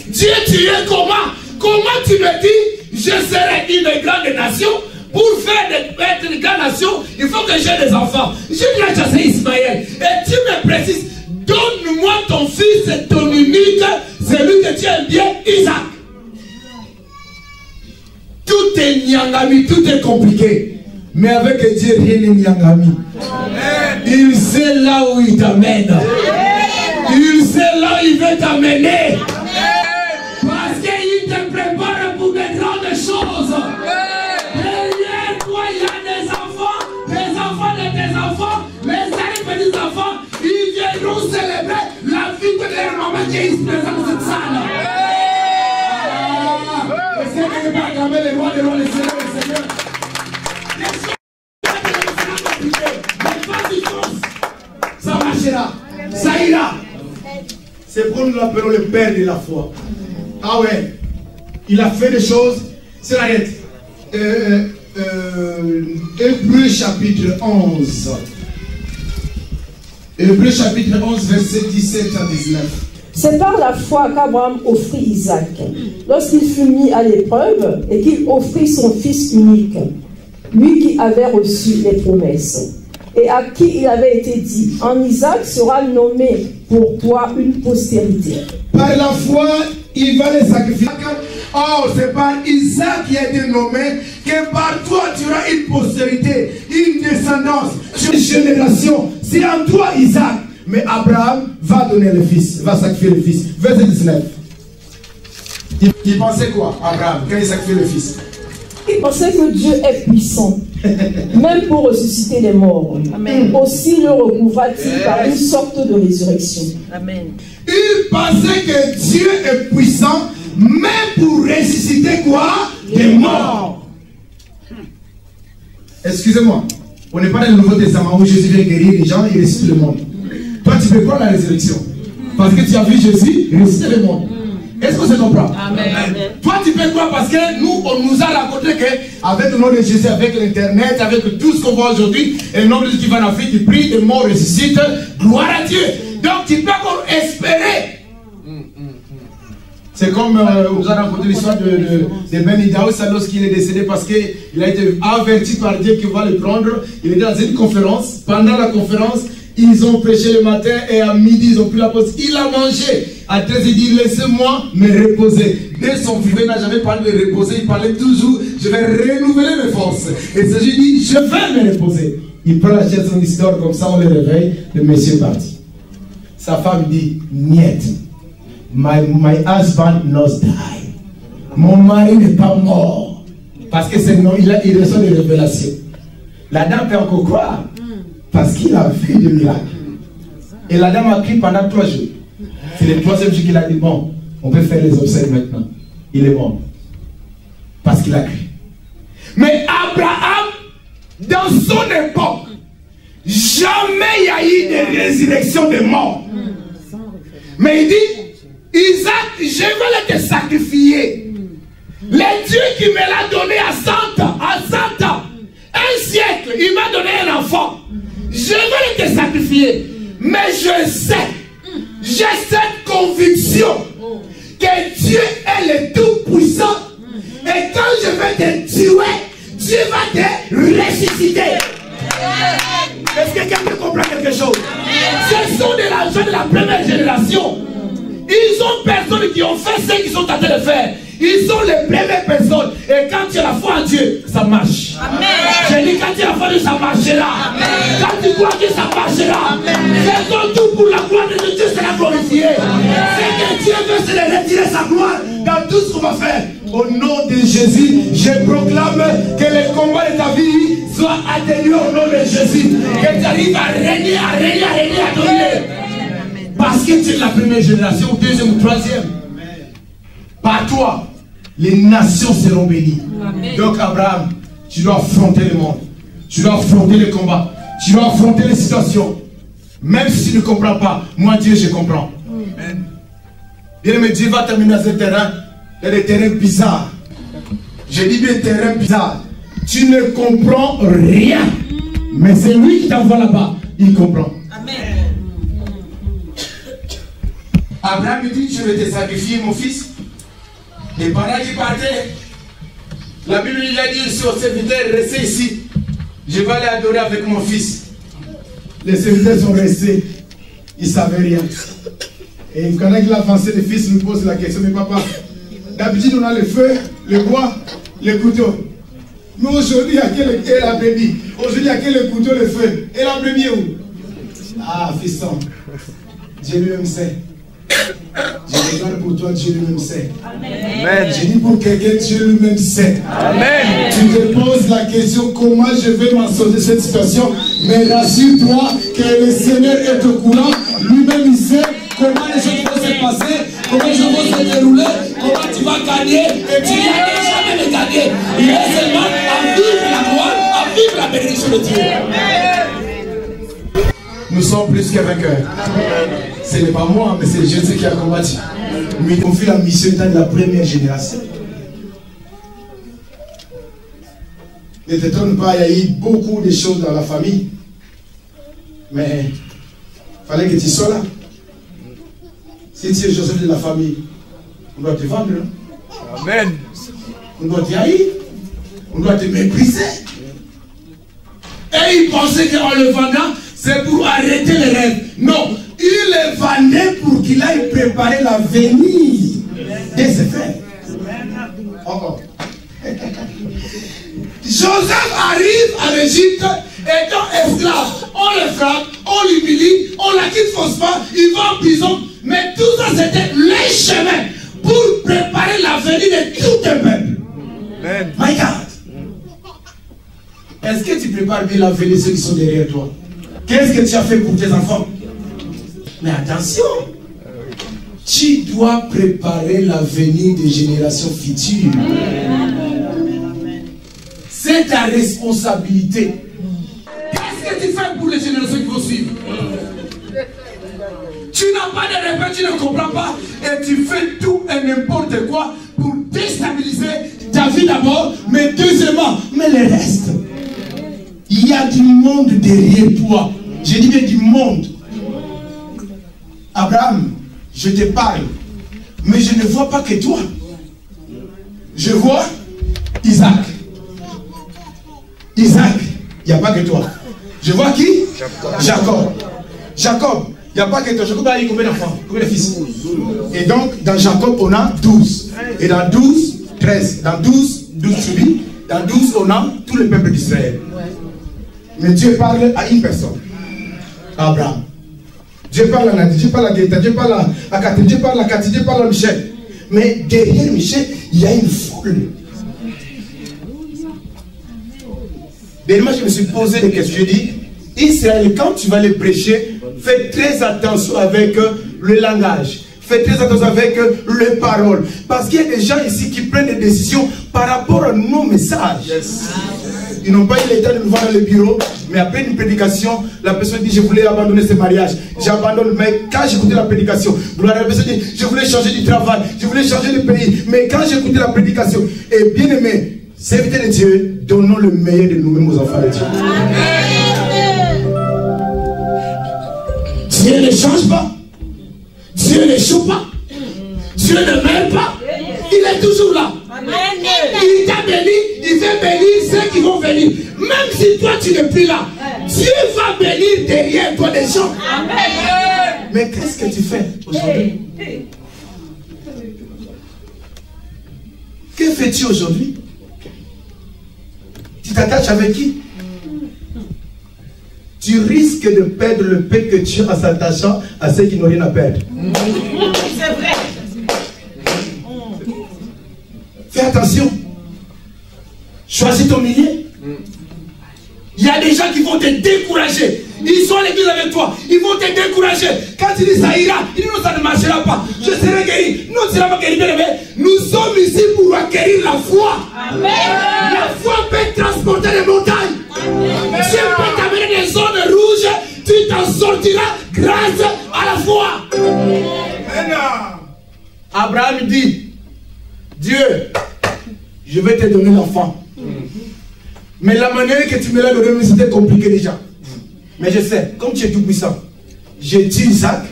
Dieu, tu es comment? Comment tu me dis, je serai une grande nation? Pour être une grande nation, il faut que j'ai des enfants. Je viens chasser Ismaël. Et tu me précises, donne-moi ton fils, ton unique, celui que tu aimes bien, Isaac. Tout est nyangami, tout est compliqué. Mais avec Dieu, rien n'est nyangami. Il sait là où il t'amène. Il sait là où il veut t'amener. Parce qu'il te prépare pour de grandes choses. Derrière toi, il y a des enfants de tes enfants, les petits-enfants, ils viendront célébrer la vie de leur maman qui est ici présente dans cette salle. Est-ce que tu peux acclamer les rois, les seigneurs, les seigneurs? Les choses seront compliquées, mais pas du tout. Ça marchera, ça ira. C'est pour nous l'appelons le Père de la foi. Ah ouais, il a fait des choses, c'est la lettre. Hébreux chapitre 11. Hébreux chapitre 11, verset 17 à 19. C'est par la foi qu'Abraham offrit Isaac, lorsqu'il fut mis à l'épreuve et qu'il offrit son fils unique, lui qui avait reçu les promesses, et à qui il avait été dit, en Isaac sera nommé pour toi une postérité. Par la foi, il va les sacrifier. Oh, c'est par Isaac qui a été nommé que par toi tu auras une postérité, une descendance, une génération. C'est en toi Isaac. Mais Abraham va donner le fils, va sacrifier le fils. Verset 19. Il pensait quoi, Abraham, quand il sacrifiait le fils? Il pensait que Dieu est puissant, même pour ressusciter les morts. Amen. Aussi le recouvra-t-il par une sorte de résurrection. Amen. Il pensait que Dieu est puissant, même pour ressusciter quoi? Des morts. Excusez-moi, on n'est pas dans le Nouveau Testament où Jésus vient guérir les gens et ressusciter le monde. Toi, tu peux croire la résurrection. Parce que tu as vu Jésus ressusciter le monde. Est-ce que ça comprend? Amen. Toi, tu peux croire parce que nous, on nous a raconté qu'avec le nom de Jésus, avec l'Internet, avec tout ce qu'on voit aujourd'hui, un homme qui va en Afrique, qui prie, des morts ressuscitent, gloire à Dieu. Donc, tu peux encore espérer. C'est comme on nous a raconté l'histoire de Ben Idaoussa lorsqu'il est décédé parce qu'il a été averti par Dieu qu'il va le prendre. Il était dans une conférence. Pendant la conférence, ils ont prêché le matin et à midi, ils ont pris la pause. Il a mangé. À 13, il dit, laissez-moi me reposer. Dès son vivant, il n'a jamais parlé de reposer. Il parlait toujours, je vais renouveler mes forces. Et ce jour, il dit, je vais me reposer. Il prend la chaise, son histoire, comme ça, on le réveille. Le monsieur est parti. Sa femme dit, niet. My husband not die. Mon mari n'est pas mort. Parce que c'est non, il reçoit des révélations. La dame peut encore croire. Parce qu'il a vu des miracles. Et la dame a crié pendant 3 jours. C'est le 3e jour qu'il a dit, bon, on peut faire les obsèques maintenant. Il est mort. Parce qu'il a crié. Mais Abraham, dans son époque, jamais il y a eu de résurrection des morts. Mais il dit, Isaac, je vais te sacrifier. Le Dieu qui me l'a donné à 100 ans, un siècle, il m'a donné un enfant. Je vais te sacrifier. Mais je sais, j'ai cette conviction que Dieu est le Tout-Puissant. Et quand je vais te tuer, Dieu va te ressusciter. Est-ce que quelqu'un comprend quelque chose? Ce sont des gens de la première génération. Ils ont personnes qui ont fait ce qu'ils sont en train de faire. Ils sont les premières personnes. Et quand tu as la foi en Dieu, ça marche. J'ai dit, quand tu as la foi en Dieu, ça marchera. Amen. Quand tu crois que ça marchera, faisons tout pour la gloire de Dieu sera glorifiée. C'est que Dieu veut se retirer sa gloire dans tout ce qu'on va faire. Au nom de Jésus, je proclame que le combat de ta vie soit atténué au nom de Jésus. Que tu arrives à régner, à dominer. Parce que tu es la première génération, deuxième ou troisième. Par toi, les nations seront bénies. Amen. Donc Abraham, tu dois affronter le monde. Tu dois affronter les combats. Tu dois affronter les situations. Même si tu ne comprends pas, moi Dieu je comprends. Amen. Bien aimé, Dieu va terminer dans ce terrain. Il y a des terrains bizarres. Je dis bien terrains bizarres. Tu ne comprends rien. Mais c'est lui qui t'envoie là-bas. Il comprend. Amen. Abraham dit, je vais te sacrifier mon fils. Et pendant qu'il partait, la Bible lui a dit sur serviteur, restez ici. Je vais aller adorer avec mon fils. Les serviteurs sont restés. Ils ne savaient rien. Et quand il a avancé, le fils lui pose la question, mais papa, d'habitude on a le feu, le bois, le couteau. Mais aujourd'hui, il y a quel la brebis. Aujourd'hui, il y a quel le couteau, le feu. Et la brebis où? Ah, fiston. Dieu lui-même sait. Je regarde pour toi, Dieu lui-même sait. Amen. Je dis pour quelqu'un, Dieu lui-même sait. Amen. Tu te poses la question, comment je vais m'en sortir de cette situation? Mais rassure-toi que le Seigneur est au courant. Lui-même il sait comment les choses vont se passer, comment les choses vont se dérouler, comment tu vas gagner. Et tu n'y as jamais de gagner. Il est seulement à vivre la gloire, à vivre la bénédiction de Dieu. Nous sommes plus que vainqueurs. Ce n'est pas moi, mais c'est Jésus qui a combattu. Mais il confie la mission étant de la première génération. Ne t'étonne pas, il y a eu beaucoup de choses dans la famille. Mais il fallait que tu sois là. Si tu es Joseph de la famille, on doit te vendre. Amen. On doit te haïr. On doit te mépriser. Et il pensait qu'en le vendant, c'est pour arrêter les rêves. Non, il le vendait pour qu'il aille préparer l'avenir. de ses frères. Encore. Joseph arrive en Égypte étant esclave. On le frappe, on l'humilie, on la quitte faussement, il va en prison. Mais tout ça, c'était le chemin pour préparer l'avenir de tout un peuple. My God. Est-ce que tu prépares bien l'avenir de ceux qui sont derrière toi? Qu'est-ce que tu as fait pour tes enfants? Mais attention, tu dois préparer l'avenir des générations futures. C'est ta responsabilité. Qu'est-ce que tu fais pour les générations qui vont suivre? Tu n'as pas de repère, tu ne comprends pas, et tu fais tout et n'importe quoi pour déstabiliser ta vie d'abord, mais deuxièmement, mais le reste. Il y a du monde derrière toi. Je dis bien du monde. Abraham, je te parle, mais je ne vois pas que toi. Je vois Isaac. Isaac, il n'y a pas que toi. Je vois qui? Jacob. Jacob, il n'y a pas que toi. Jacob a eu combien d'enfants? Combien de fils? Et donc, dans Jacob, on a 12. Et dans 12, 13. Dans 12, 12 tribus. Dans 12, on a tout le peuple d'Israël. Mais Dieu parle à une personne. Abraham. Dieu parle à Nadine, Dieu parle à Gaëtan, Dieu parle à Catherine, Dieu parle à Cathy, Dieu parle à Michel. Mais derrière Michel, il y a une foule. Dernièrement, je me suis posé des questions. Je dis, Israël, quand tu vas les prêcher, fais très attention avec le langage. Fais très attention avec les paroles. Parce qu'il y a des gens ici qui prennent des décisions par rapport à nos messages. Yes. Ils n'ont pas eu le temps de nous voir dans le bureau. Mais après une prédication, la personne dit, je voulais abandonner ce mariage. J'abandonne. Mais quand j'écoutais la prédication, la personne dit, je voulais changer du travail. Je voulais changer de pays. Mais quand j'écoutais la prédication, et bien aimé, serviteur de Dieu, donnons le meilleur de nous-mêmes aux enfants de Dieu. Dieu ne change pas. Dieu n'échoue pas. Dieu ne meurt pas. Il est toujours là. Il t'a béni, il veut bénir ceux qui vont venir. Même si toi tu n'es plus là, Dieu va bénir derrière toi des gens. Mais qu'est-ce que tu fais aujourd'hui? Que fais-tu aujourd'hui? Tu t'attaches avec qui? Tu risques de perdre le paix que tu as en s'attachant à ceux qui n'ont rien à perdre. C'est vrai. Fais attention. Choisis ton milieu. Il y a des gens qui vont te décourager. Ils sont à l'église avec toi. Ils vont te décourager. Quand tu dis ça ira, ils disent non, ça ne marchera pas. Je serai guéri. Non, tu ne seras pas guéri. Nous sommes ici pour acquérir la foi. Amen. La foi peut transporter les montagnes. Dieu peut t'amener des zones rouges. Tu t'en sortiras grâce à la foi. Amen. Abraham dit, Dieu, je vais te donner l'enfant. Mais la manière que tu me l'as donné, c'était compliqué déjà. Mais je sais, comme tu es tout puissant, j'ai dit Isaac,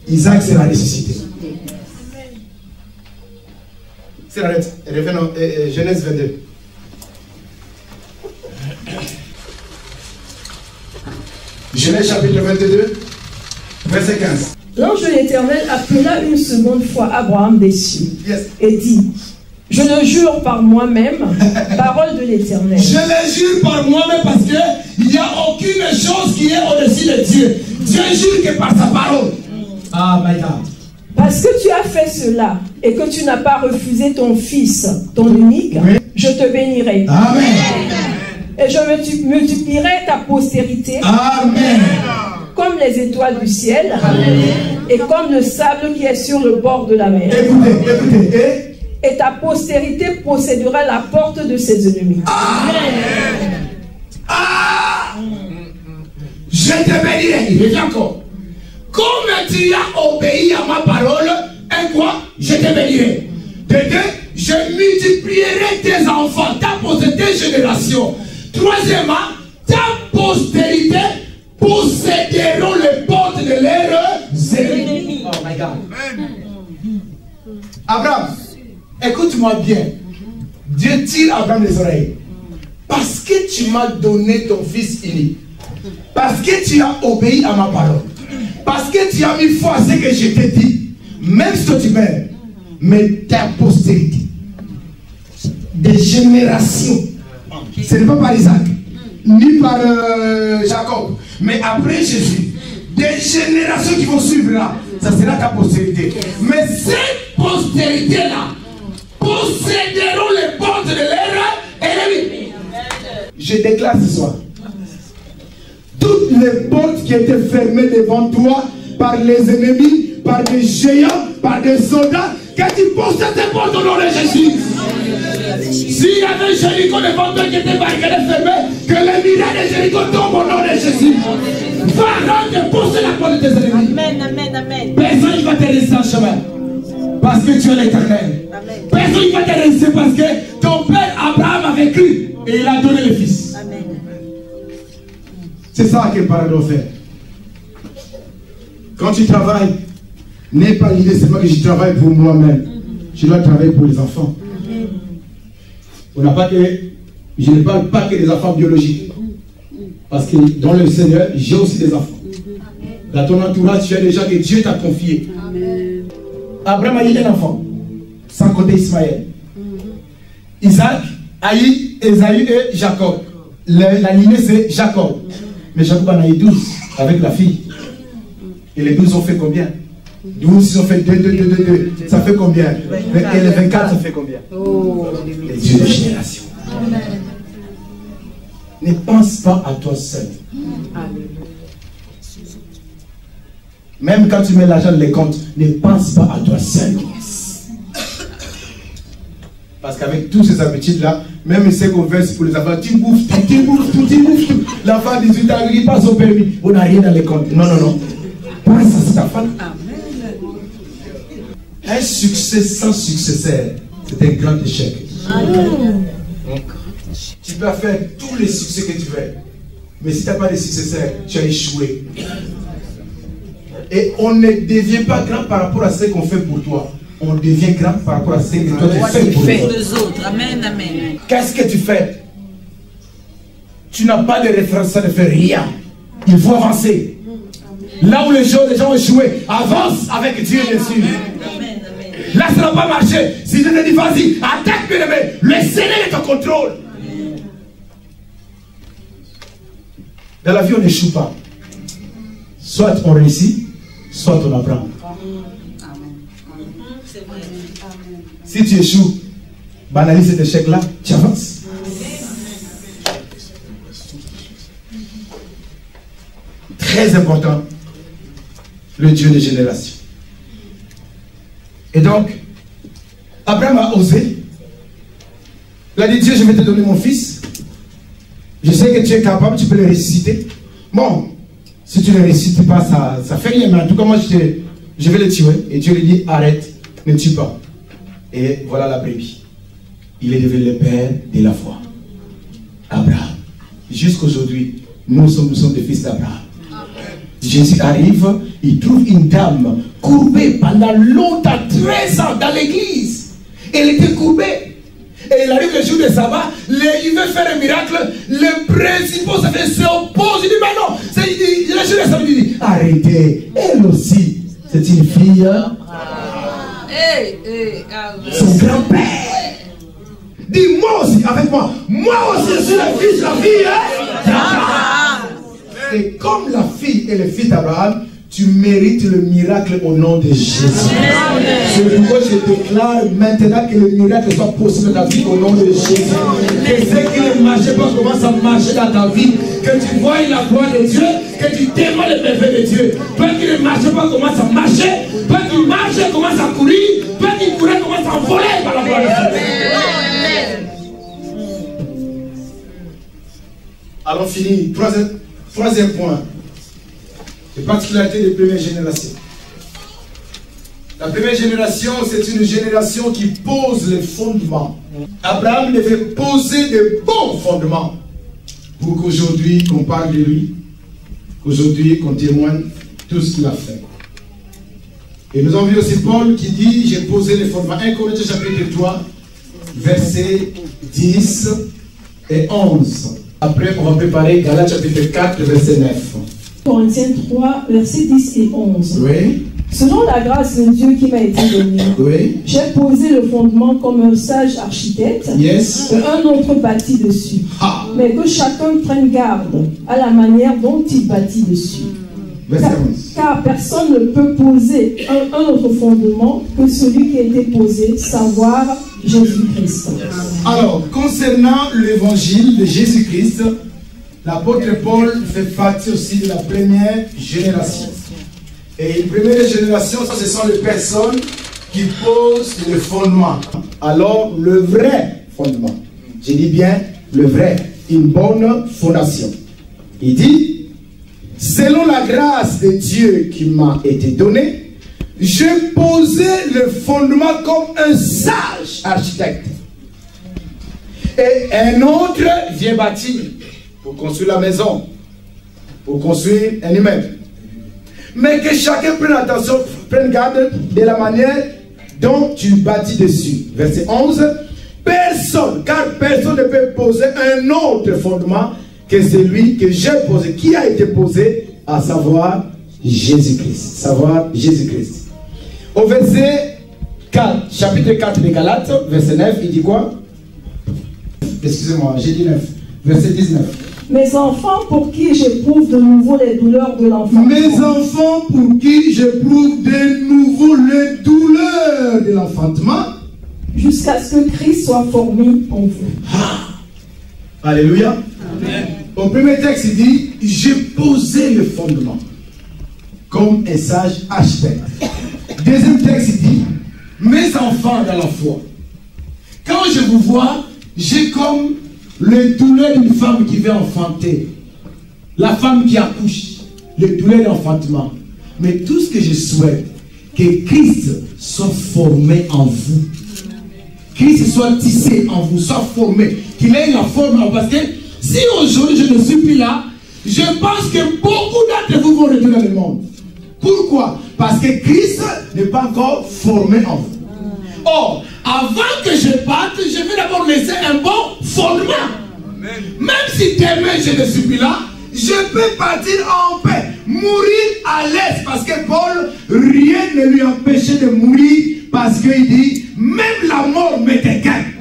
Isaac sera ressuscité. C'est la lettre. Revenons, Genèse 22. Genèse chapitre 22, verset 15. L'ange de l'Éternel appela une seconde fois Abraham des cieux et dit, je le jure par moi-même, parole de l'Éternel. Je le jure par moi-même parce qu'il n'y a aucune chose qui est au-dessus de Dieu. Dieu jure que par sa parole. Ah, my God. Parce que tu as fait cela et que tu n'as pas refusé ton fils, ton unique, oui, je te bénirai. Amen. Et je multiplierai ta postérité. Amen. Comme les étoiles du ciel. Amen. Et comme le sable qui est sur le bord de la mer. Écoutez. Et ta postérité possédera la porte de ses ennemis. Amen. Ah. Je te bénirai. Il revient encore. Comme tu as obéi à ma parole, et quoi? Je te bénirai. De deux, je multiplierai tes enfants, ta postérité, tes générations. Troisièmement, ta postérité posséderont les portes de leurs ennemis. Oh my God. Abraham, écoute-moi bien. Dieu tire Abraham les oreilles. Parce que tu m'as donné ton fils unique. Parce que tu as obéi à ma parole. Parce que tu as mis foi à ce que je t'ai dit. Même si tu meurs, mais ta postérité. Des générations. Ce n'est pas par Isaac, ni par Jacob, mais après Jésus. Des générations qui vont suivre là. Ça sera ta postérité. Mais cette postérité-là posséderont les portes de l'erreur et l'ennemi. Je déclare ce soir. Toutes les portes qui étaient fermées devant toi par les ennemis, par des géants, par des soldats, que tu possèdes tes portes au nom de Jésus. S'il y avait Jéricho devant toi qui était barricadé fermé, que les miracles de Jéricho tombent au nom de Jésus. Va rendre possède la porte de tes ennemis. Amen, amen, amen. Personne ne va te laisser en chemin. Parce que tu es l'Éternel. Personne ne va te laisser parce que ton père Abraham avait cru et il a donné le fils. Amen. C'est ça que le parent doit faire. Quand tu travailles, n'aie pas l'idée seulement que je travaille pour moi-même. Je dois travailler pour les enfants. On n'a pas que, je ne parle pas que des enfants biologiques. Parce que dans le Seigneur, j'ai aussi des enfants. Dans ton entourage, tu as des gens que Dieu t'a confiés. Abraham a eu un enfant, sans compter Ismaël. Isaac a eu Esaü et Jacob. La lignée c'est Jacob. Mais Jacob en a eu 12 avec la fille. Et les 12 ont fait combien? 12, ils ont fait 2. Ça fait combien? Et les 24, ça fait combien? Les dieux de génération. Ne pense pas à toi seul. Même quand tu mets l'argent dans les comptes, ne pense pas à toi seul. Parce qu'avec toutes ces habitudes-là, même ce qu'on verse pour les enfants, tu bouffes tout. L'enfant de 18 ans, il passe au permis. On n'a rien dans les comptes. Non. Pense à ta femme. Un succès sans successeur, c'est un grand échec. Tu peux faire tous les succès que tu veux. Mais si tu n'as pas de successeur, tu as échoué. Et on ne devient pas grand par rapport à ce qu'on fait pour toi. On devient grand par rapport à ce que toi tu fais pour les autres. Amen, amen. Qu'est-ce que tu fais? Tu n'as pas de référence, ça ne fait rien. Il faut avancer. Là où les gens ont échoué, avance avec Dieu, bien sûr. Là, ça n'a pas marché. Si je te dis, vas-y, attaque, bien aimé. Le Seigneur est en contrôle. Dans la vie, on n'échoue pas. Soit on réussit, soit on apprend. Si tu échoues, banalise cet échec-là, tu avances. Très important, le Dieu des générations. Et donc, Abraham a osé. Il a dit, Dieu, je vais te donner mon fils. Je sais que tu es capable, tu peux le ressusciter. Bon, si tu ne le ressuscites pas, ça fait rien. Mais en tout cas, moi, je vais le tuer. Et Dieu lui dit, arrête, ne tue pas. Et voilà la brebis. Il est devenu le père de la foi. Abraham. Jusqu'aujourd'hui, nous sommes des fils d'Abraham. Jésus arrive, il trouve une dame courbée pendant longtemps, 13 ans dans l'église. Elle était courbée. Et il arrive le jour de sabbat, il veut faire un miracle, les principaux s'opposent. Il dit, mais non, le jour de sabbat, il dit, arrêtez, elle aussi, c'est une fille. Son grand-père. Dis moi aussi, avec moi, moi aussi je suis le fils, la fille d'Abraham. Et comme la fille est le fils d'Abraham, tu mérites le miracle au nom de Jésus. C'est pourquoi je déclare maintenant que le miracle soit possible dans ta vie au nom de Jésus. Que ce qui ne marchait pas commence à marcher dans ta vie. Que tu vois la gloire de Dieu, que tu témoignes les merveilles de Dieu. Peu qui ne marchait pas commence à marcher. Peu qui marchait commence à courir. Peu qui courait commence à voler par la gloire de Dieu. Allons finir. Troisième point. Les particularités des premières générations. La première génération, c'est une génération qui pose les fondements. Abraham devait poser de bons fondements pour qu'aujourd'hui, qu'on parle de lui, qu'aujourd'hui, qu'on témoigne tout ce qu'il a fait. Et nous avons vu aussi Paul qui dit, j'ai posé les fondements. 1 Corinthiens chapitre 3, versets 10 et 11. Après, on va préparer Galates chapitre 4, verset 9. Corinthiens 3, versets 10 et 11. Oui. Selon la grâce de Dieu qui m'a été donnée, Oui. j'ai posé le fondement comme un sage architecte, Yes. et un autre bâtit dessus. Ah. Mais que chacun prenne garde à la manière dont il bâtit dessus. Verset 11. Car personne ne peut poser un autre fondement que celui qui a été posé, savoir Jésus-Christ. Alors, concernant l'évangile de Jésus-Christ, l'apôtre Paul fait partie aussi de la première génération. Et une première génération, ce sont les personnes qui posent le fondement. Alors, le vrai fondement, je dis bien le vrai, une bonne fondation. Il dit, selon la grâce de Dieu qui m'a été donnée, j'ai posé le fondement comme un sage architecte. Et un autre vient bâtir pour construire la maison, pour construire un immeuble. Mais que chacun prenne attention, prenne garde de la manière dont tu bâtis dessus. Verset 11. Personne, car personne ne peut poser un autre fondement que celui que j'ai posé, qui a été posé, à savoir Jésus-Christ. Savoir Jésus-Christ. Au verset 4, chapitre 4 des Galates, verset 9, il dit quoi? Excusez-moi, j'ai dit 9. Verset 19. Mes enfants pour qui j'éprouve de nouveau les douleurs de l'enfant. Mes enfants pour qui j'éprouve de nouveau les douleurs de l'enfantement. Jusqu'à ce que Christ soit formé en vous. Ah. Alléluia. Amen. Au premier texte, il dit, j'ai posé le fondement comme un sage architecte. Deuxième texte, il dit, mes enfants dans la foi. Quand je vous vois, j'ai comme les douleurs d'une femme qui veut enfanter. La femme qui accouche. Les douleurs d'enfantement. Mais tout ce que je souhaite, que Christ soit formé en vous. Christ soit tissé en vous, soit formé. Qu'il ait la forme en vous. Parce que si aujourd'hui je ne suis plus là, je pense que beaucoup d'entre vous vont retourner dans le monde. Pourquoi? Parce que Christ n'est pas encore formé en vous. Or, avant que je parte, je vais d'abord laisser un bon fondement. Amen. Même si demain je ne suis plus là, je peux partir en paix, mourir à l'aise. Parce que Paul, rien ne lui empêchait de mourir. Parce qu'il dit, même la mort m'était gagne.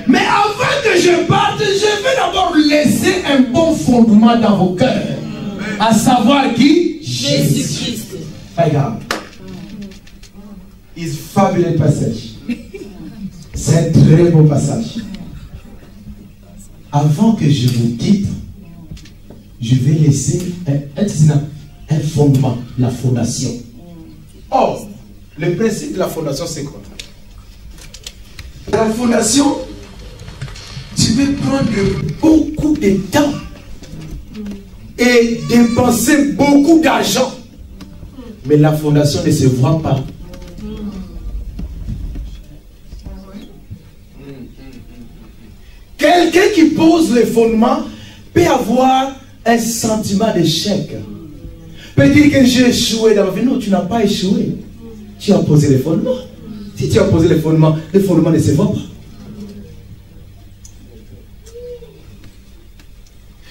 Mais avant que je parte, je vais d'abord laisser un bon fondement dans vos cœurs. À savoir qui? Jésus-Christ. Regarde. Il fabuleux passage. C'est un très beau passage. Avant que je vous quitte, je vais laisser un fondement, la fondation. Or, le principe de la fondation, c'est quoi? La fondation, tu peux prendre beaucoup de temps et dépenser beaucoup d'argent. Mais la fondation ne se voit pas. Quelqu'un qui pose les fondements peut avoir un sentiment d'échec. Peut dire que j'ai échoué dans ma vie. Non, tu n'as pas échoué. Tu as posé les fondements. Si tu as posé les fondements ne se voient pas.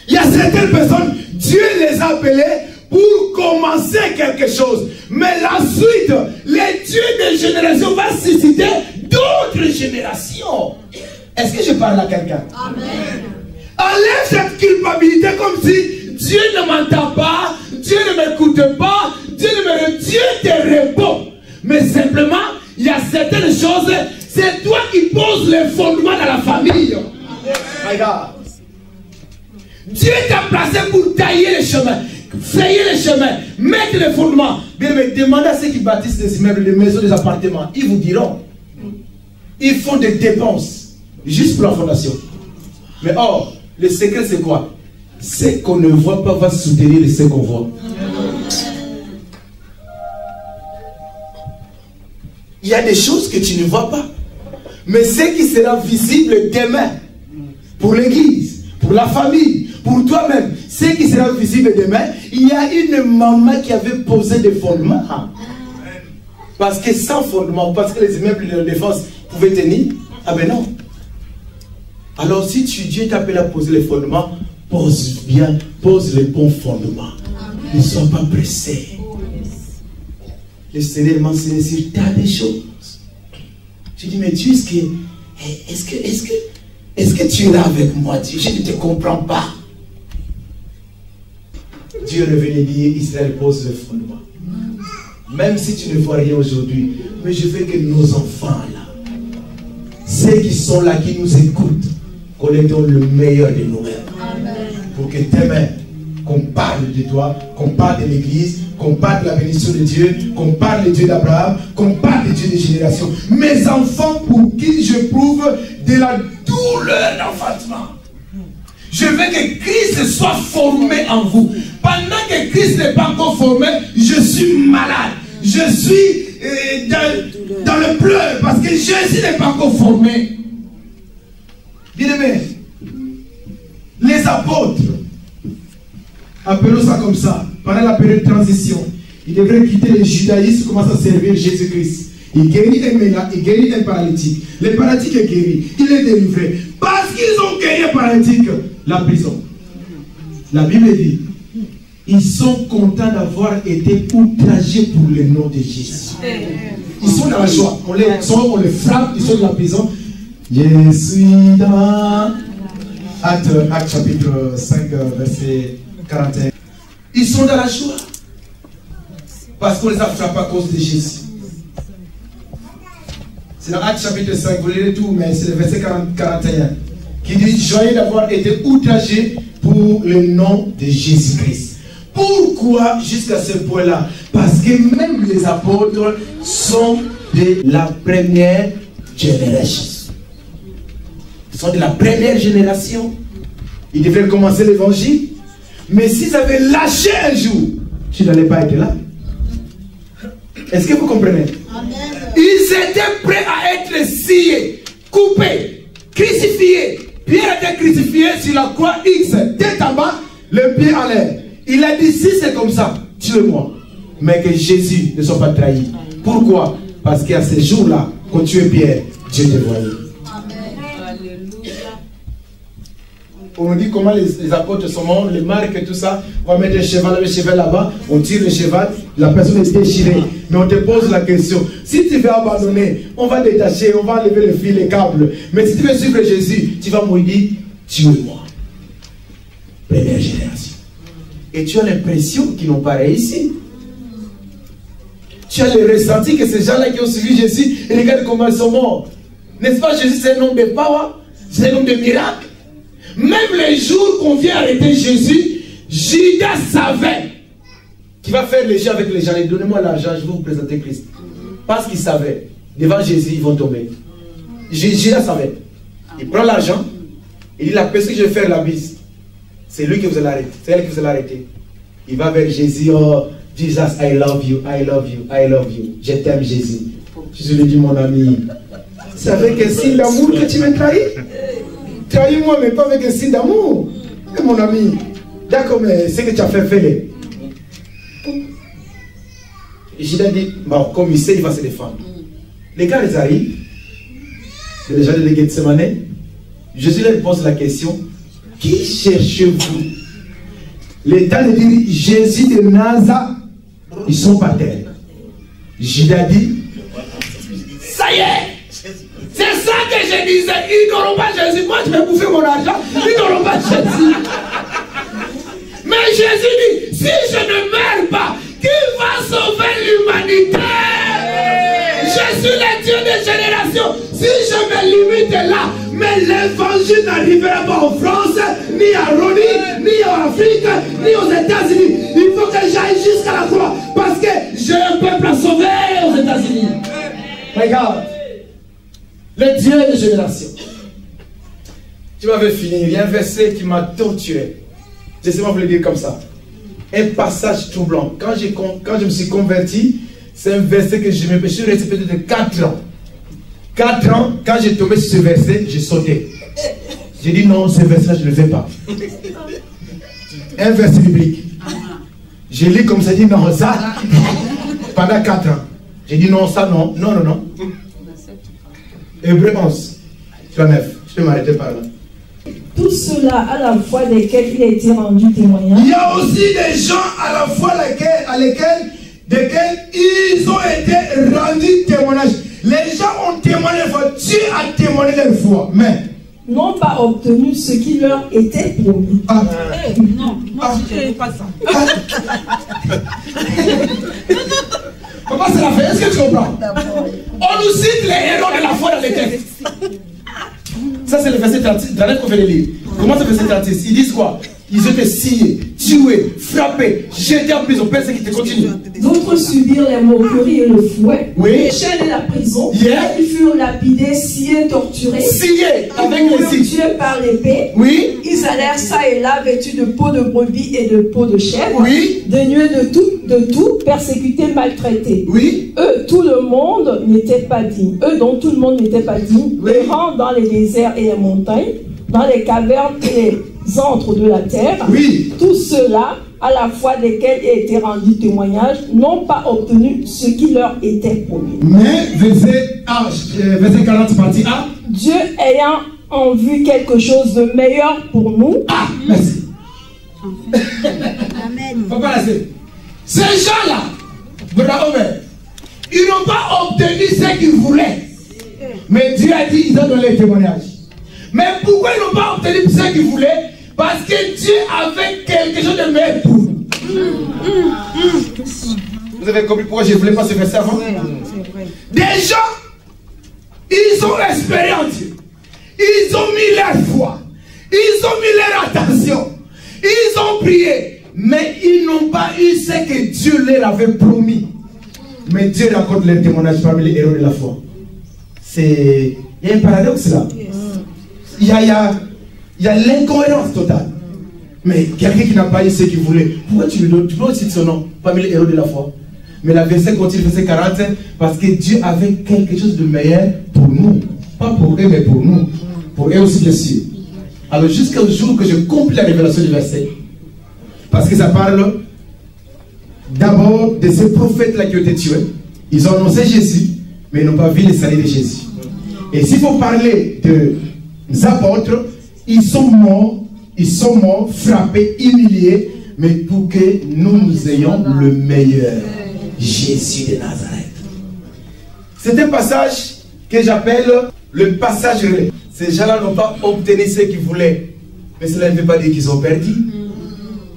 Il y a certaines personnes, Dieu les a appelées pour commencer quelque chose. Mais la suite, les dieux des générations vont susciter d'autres générations. Est-ce que je parle à quelqu'un? Amen. Enlève cette culpabilité comme si Dieu ne m'entend pas, Dieu ne m'écoute pas, Dieu te répond. Mais simplement, il y a certaines choses, c'est toi qui poses les fondements dans la famille. Regarde. Dieu t'a placé pour tailler les chemins, frayer les chemins, mettre les fondements. Bien, mais demandez à ceux qui bâtissent des immeubles, des maisons, des appartements. Ils vous diront. Ils font des dépenses juste pour la fondation. Mais or, le secret c'est quoi? Ce qu'on ne voit pas va soutenir ce qu'on voit. Il y a des choses que tu ne vois pas. Mais ce qui sera visible demain, pour l'église, pour la famille, pour toi-même, ce qui sera visible demain, il y a une maman qui avait posé des fondements. Parce que sans fondement, parce que les immeubles de défense pouvaient tenir, ah ben non. Alors si Dieu t'appelle à poser les fondements, pose bien, pose les bons fondements. Ne sois pas pressé. le Seigneur m'a enseigné sur tas de choses. Je dis, mais Dieu, est-ce que tu es là avec moi, Dieu? Je ne te comprends pas. Dieu est revenu dire, Israël pose le fondement. Même si tu ne vois rien aujourd'hui, mais je veux que nos enfants là, ceux qui sont là, qui nous écoutent, qu'on leur donne le meilleur de nous-mêmes. Pour que demain, qu'on parle de toi, qu'on parle de l'église, qu'on parle de la bénédiction de Dieu, qu'on parle de Dieu d'Abraham, qu'on parle de Dieu des générations. Mes enfants pour qui je prouve de la douleur d'enfantement. Je veux que Christ soit formé en vous. Pendant que Christ n'est pas encore formé, je suis malade. Je suis dans le pleur parce que Jésus n'est pas encore formé. Bien-aimés, les apôtres, appelons ça comme ça, pendant la période de transition, ils devraient quitter le judaïsme, commencer à servir Jésus-Christ. Il guérit un malade, il guérit un paralytique. Le paralytique est guéri, il est délivré. Parce qu'ils ont guéri un paralytique, la prison. La Bible dit, ils sont contents d'avoir été outragés pour le nom de Jésus. Ils sont dans la joie. On les frappe, ils sont dans la prison. Je suis dans Acte chapitre 5, verset 41. Ils sont dans la joie. Parce qu'on les a frappés à cause de Jésus. C'est dans Acte chapitre 5, vous lirez tout, mais c'est le verset 41. Qui dit, joyeux d'avoir été outragés pour le nom de Jésus-Christ. Pourquoi jusqu'à ce point-là? Parce que même les apôtres sont de la première génération. Ils sont de la première génération. Ils devaient commencer l'évangile. Mais s'ils avaient lâché un jour, je n'allais pas être là. Est-ce que vous comprenez? Amen. Ils étaient prêts à être sciés, coupés, crucifiés. Pierre était crucifié sur la croix X, tête en bas, le pied en l'air. Il a dit, si c'est comme ça, tuez-moi. Mais que Jésus ne soit pas trahi. Pourquoi? Parce qu'à ce jour-là, quand tu es Pierre, Dieu te voyait. On nous dit comment les apôtres sont morts, les marques et tout ça. On va mettre le cheval là-bas, on tire le cheval, la personne est déchirée. Mais on te pose la question, si tu veux abandonner, on va détacher, on va enlever le fil, les câbles. Mais si tu veux suivre Jésus, tu vas mourir, tuez-moi. Première génération. Et tu as l'impression qu'ils n'ont pas réussi. Tu as le ressenti que ces gens-là qui ont suivi Jésus, et regarde comment ils sont morts. N'est-ce pas, Jésus, c'est un homme de power, c'est un homme de miracle. Même les jours qu'on vient arrêter Jésus, Judas savait qu'il va faire les gens avec les gens. Donnez-moi l'argent, je vais vous présenter Christ. Parce qu'il savait, devant Jésus, ils vont tomber. Judas savait. Il prend l'argent, il dit, la personne que je vais faire la bise, c'est lui qui vous allez arrêter. C'est elle qui vous allez arrêter. Il va vers Jésus, oh, Jesus, I love you, I love you, I love you. Je t'aime, Jésus. Jésus lui dit, mon ami, c'est avec un signe d'amour que tu m'as trahi. Trahis-moi, mais pas avec un signe d'amour. Et mon ami, d'accord, mais ce que tu as fait, fais-le. Judas dit, bon, comme il sait, il va se défendre. Les gars, ils arrivent. C'est les gens de Gethsemane. Jésus leur pose la question, qui cherchez-vous? L'État de dire, Jésus de Nazareth, ils sont par terre. Judas dit, ça y est! C'est ça que je disais, ils n'auront pas Jésus. Moi, je vais bouffer mon argent, ils n'auront pas Jésus. Mais Jésus dit, si je ne meurs pas, qui va sauver l'humanité? Je suis le Dieu des générations. Si je me limite là, mais l'évangile n'arrivera pas en France, ni à Roni, ni en Afrique, ni aux États-Unis. Il faut que j'aille jusqu'à la croix, parce que j'ai un peuple à sauver aux États-Unis. Regarde. Le Dieu des générations. Tu m'avais fini. Il y a un verset qui m'a torturé. Je sais pas vous le dire comme ça. Un passage troublant. Quand je me suis converti, c'est un verset que je me suis resté peut-être de 4 ans. 4 ans, quand j'ai tombé sur ce verset, j'ai sauté. J'ai dit non, ce verset-là, je ne le fais pas. Un verset biblique. J'ai lu comme ça, j'ai dit non, ça, pendant 4 ans. J'ai dit non, ça, non, non, non, non. Hébreux 11, 9. Je peux m'arrêter par là. Tout cela à la fois desquels il a été rendu témoignage. Il y a aussi des gens à la fois à lesquels desquels ils ont été rendus témoignage. Les gens ont témoigné leur foi. Dieu a témoigné leur foi. Mais n'ont pas obtenu ce qui leur était promis. Non, moi je ne pas ça. Comment c'est la fin? Est-ce que tu comprends? On nous cite les héros de la foi dans les textes. Ça c'est le verset 36. Dans qu'on fait les lire. Comment c'est le verset 36? Ils disent quoi? Ils ont été sciés, tués, frappés, jetés en prison. Persécutés, continue. D'autres subirent les moqueries et le fouet, Oui. les chaînes et la prison. Yeah. Ils furent lapidés, sciés, torturés. Sciés avec Ils les furent scies. tués par l'épée. Oui. Ils allèrent ça et là vêtus de peau de brebis et de peau de chèvre. Oui. Dénués de tout, persécutés, maltraités. Oui. Eux, tout le monde n'était pas digne. Eux dont tout le monde n'était pas digne. Oui. Errant dans les déserts et les montagnes, dans les cavernes et les antres de la terre. Oui. Tous ceux-là, à la fois desquels a été rendu témoignage, n'ont pas obtenu ce qui leur était promis. Mais verset 40 partie A. Dieu ayant en vue quelque chose de meilleur pour nous. Ah, merci. Amen. Faut pas laisser. Ces gens-là, Brother Omer, ils n'ont pas obtenu ce qu'ils voulaient. Mais Dieu a dit, ils ont donné le témoignage. Mais pourquoi ils n'ont pas obtenu ce qu'ils voulaient? Parce que Dieu avait quelque chose de meilleur pour nous. Vous avez compris pourquoi je ne voulais pas ce verset avant? Des gens, ils ont espéré en Dieu. Ils ont mis leur foi. Ils ont mis leur attention. Ils ont prié. Mais ils n'ont pas eu ce que Dieu leur avait promis. Mais Dieu raconte leur témoignage parmi les héros de la foi. Il y a un paradoxe là. Il y a l'incohérence totale. Mais quelqu'un qui n'a pas eu ce qu'il voulait, pourquoi tu lui donnes? Tu peux aussi son nom parmi les héros de la foi. Mais la verset continue, verset 40, parce que Dieu avait quelque chose de meilleur pour nous. Pas pour eux, mais pour nous. Pour eux aussi, bien sûr. Alors, jusqu'au jour que je complète la révélation du verset, parce que ça parle d'abord de ces prophètes-là qui ont été tués. Ils ont annoncé Jésus, mais ils n'ont pas vu le salut de Jésus. Et s'il faut parler des apôtres, ils sont morts, frappés, humiliés, mais pour que nous ayons le meilleur, Jésus de Nazareth. C'est un passage que j'appelle le passage relais. Ces gens-là n'ont pas obtenu ce qu'ils voulaient, mais cela ne veut pas dire qu'ils ont perdu.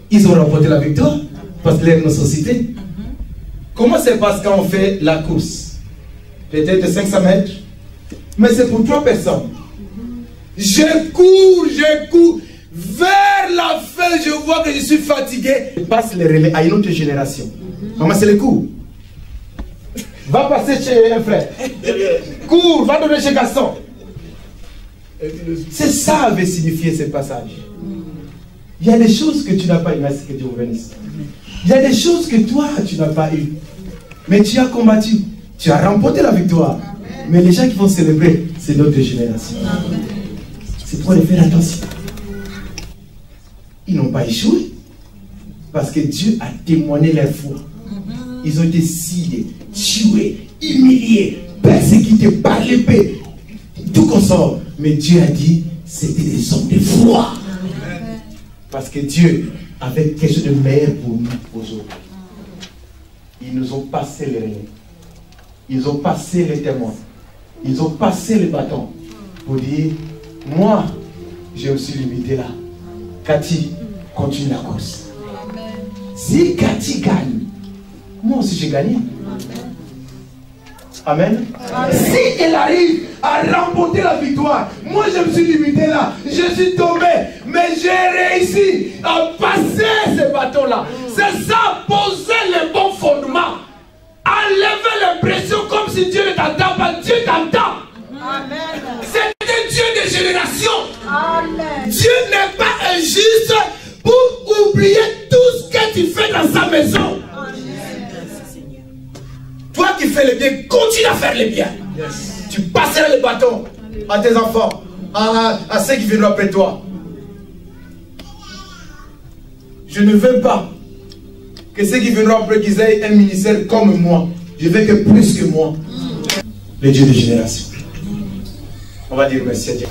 Ils ont remporté la victoire parce qu'ils nous ont cités. Comment ça se passe quand on fait la course? Peut-être de 500 mètres, mais c'est pour 3 personnes. Je cours, vers la fin, je vois que je suis fatigué. Je passe le relais à une autre génération. Maman, c'est le coup. Va passer chez un frère. Cours, va donner chez Gaston. C'est ça avait signifié ce passage. Il y a des choses que tu n'as pas eu, merci que Dieu vous bénisse. Il y a des choses que toi, tu n'as pas eu. Mais tu as combattu. Tu as remporté la victoire. Mais les gens qui vont célébrer, c'est notre génération. C'est pour les faire attention. Ils n'ont pas échoué. Parce que Dieu a témoigné leur foi. Ils ont été sciés, tués, humiliés, persécutés par l'épée. Tout consort. Mais Dieu a dit, c'était des hommes de foi. Parce que Dieu avait quelque chose de meilleur pour nous aujourd'hui. Ils nous ont passé les relais. Ils ont passé les témoins. Ils ont passé le bâton pour dire, moi, je me suis limité là. Cathy, continue la course. Si Cathy gagne, moi aussi j'ai gagné. Amen. Si elle arrive à remporter la victoire, moi je me suis limité là, je suis tombé, mais j'ai réussi à passer ce bâton-là. C'est ça, poser le bon fondement. Enlever l'impression comme si Dieu ne t'entend pas. Dieu t'entend. C'est un Dieu de génération. Amen. Dieu n'est pas injuste pour oublier tout ce que tu fais dans sa maison. Toi qui fais le bien, continue à faire le bien. Tu passeras le bâton à tes enfants, à ceux qui viendront après toi. Je ne veux pas que ceux qui viendront après qu'ils aient un ministère comme moi. Je veux que plus que moi. Le Dieu de génération. On va dire merci à Dieu.